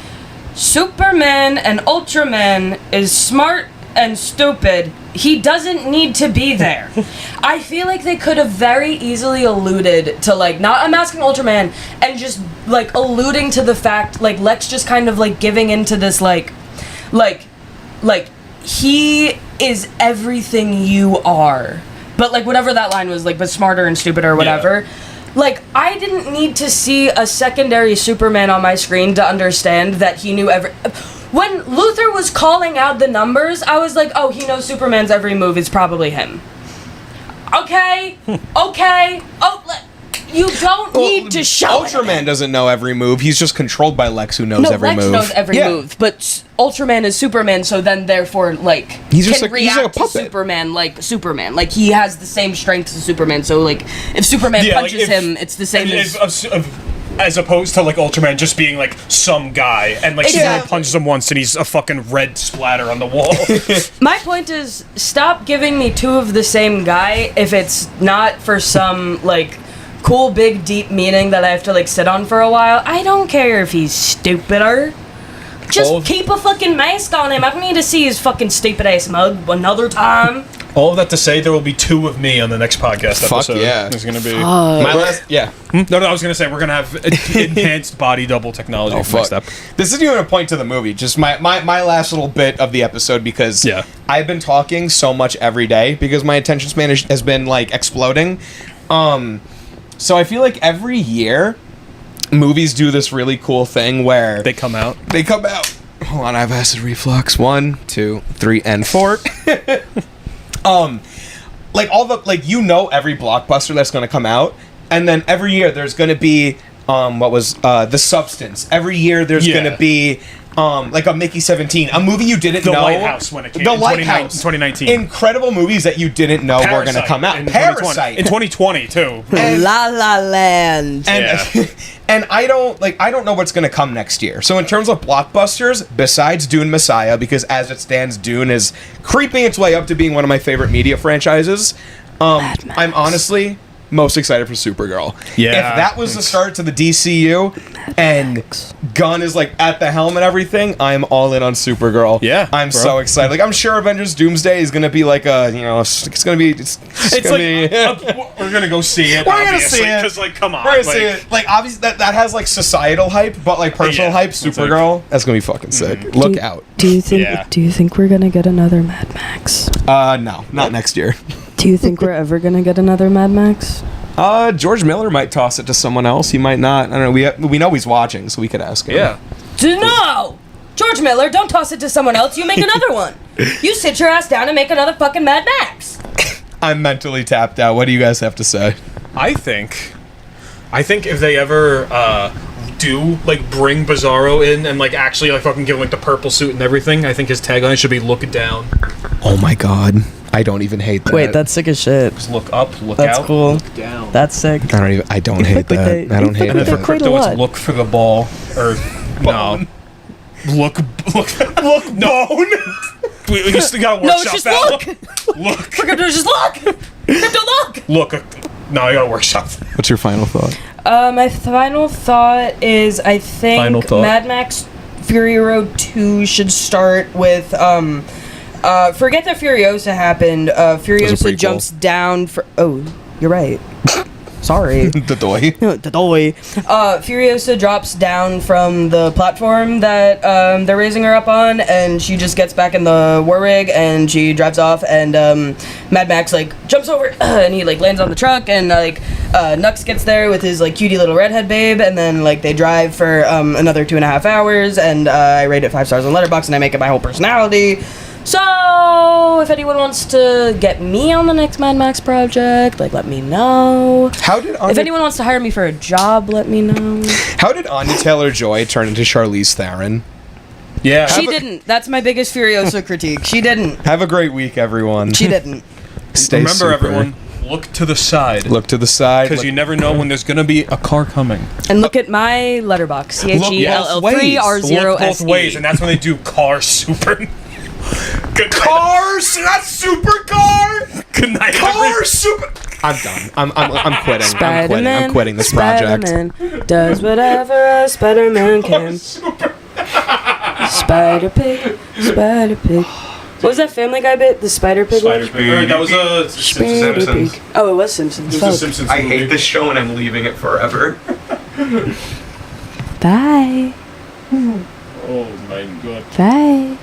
Superman and Ultraman is smart and stupid. He doesn't need to be there. I feel like they could have very easily alluded to, like, not unmasking Ultraman and just, like, alluding to the fact, like, Lex just kind of, like, giving into this, like, he is everything you are. But, like, whatever that line was, like, but smarter and stupider or whatever. Yeah. Like, I didn't need to see a secondary Superman on my screen to understand that he knew When Luthor was calling out the numbers, I was like, oh, he knows Superman's every move. It's probably him. Okay. You don't need to show Ultraman doesn't know every move. He's just controlled by Lex, who knows every move. Lex knows every move, but Ultraman is Superman, so then therefore, like, he's just can react to Superman like Superman. Like, he has the same strength as Superman, so, like, if Superman punches him, it's the same as opposed to, like, Ultraman just being, like, some guy, and, like, Superman punches him once and he's a fucking red splatter on the wall. My point is, stop giving me two of the same guy if it's not for some, like, cool, big, deep meaning that I have to, like, sit on for a while. I don't care if he's stupider. Just keep a fucking mask on him. I don't need to see his fucking stupid-ass mug another time. All of that to say, there will be two of me on the next podcast episode. Fuck yeah. There's going to be... My last... Yeah. No, I was going to say, we're going to have enhanced body double technology for next step. This isn't even a point to the movie. Just my last little bit of the episode, because I've been talking so much every day because my attention span has been, like, exploding. So I feel like every year, movies do this really cool thing where... They come out. Hold on, I have acid reflux. 1, 2, 3, and 4. Like, all the... Like, you know every blockbuster that's going to come out. And then every year, there's going to be... The Substance. Every year, there's going to be... like a Mickey 17, a movie you didn't know. The Lighthouse when it came. The Lighthouse. 2019. Incredible movies that you didn't know were going to come out. Parasite. In 2020, too. La La Land. And I don't know what's going to come next year. So in terms of blockbusters, besides Dune Messiah, because as it stands, Dune is creeping its way up to being one of my favorite media franchises, I'm honestly... most excited for Supergirl. Yeah. If that was the start to the DCU and Gunn is, like, at the helm and everything, I'm all in on Supergirl. Yeah. I'm so excited. Like, I'm sure Avengers Doomsday is going to be like a, you know, it's going to be... It's like, we're going to go see it, we're going to see it. Because, like, come on. We're going to see it. Like, obviously, that has, like, societal hype, but, like, personal hype, Supergirl, that's going to be fucking sick. Look out. Do you think we're going to get another Mad Max? No. Not next year. Do you think we're ever gonna get another Mad Max? George Miller might toss it to someone else. He might not. I don't know. We know he's watching, so we could ask him. Yeah. No! George Miller, don't toss it to someone else. You make another one. You sit your ass down and make another fucking Mad Max. I'm mentally tapped out. What do you guys have to say? I think if they ever do, like, bring Bizarro in and, like, actually, like, fucking give him, like, the purple suit and everything, I think his tagline should be "Look Down." Oh my god. I don't even hate that. Wait, that's sick as shit. Just look up, look that's out, cool. look down. That's sick. I don't hate that. I don't hate And then that. for crypto, it's look for the ball. Or, no. Look, bone. We just gotta workshop that. Look. We're gonna just look. Crypto look. Look. No, I gotta workshop. What's your final thought? My final thought is I think Mad Max Fury Road 2 should start with forget that Furiosa happened. Furiosa jumps down for... Oh, you're right. Sorry. The doy. The doy. Furiosa drops down from the platform that they're raising her up on, and she just gets back in the war rig, and she drives off, and Mad Max like jumps over, and he like lands on the truck, and like Nux gets there with his like cutie little redhead babe, and then like they drive for another 2.5 hours, and I rate it 5 stars on Letterboxd, and I make it my whole personality. So, if anyone wants to get me on the next Mad Max project, like, let me know. If anyone wants to hire me for a job, let me know. How did Anya Taylor-Joy turn into Charlize Theron? Yeah. She didn't. That's my biggest Furiosa critique. She didn't. Have a great week, everyone. She didn't. Stay Remember, super. everyone, look to the side. Look to the side. Because you never know when there's going to be a car coming. And look at my letterbox. Look both ways. CHELL3R0SE. Look both ways, and that's when they do car super... Good Cars, not supercar. Good night. Car super. I'm done. I'm quitting. Spider-Man, I'm quitting this project. Spider-Man does whatever a Spider-Man can. Spider-Pig, Spider-Pig. What was that Family Guy bit? The Spider-Pig one? Spider-Pig. That was a Simpsons. Spider-Pig. Oh, it was Simpsons. It was a Simpsons I movie. hate this show and I'm leaving it forever. Bye. Oh my god. Bye.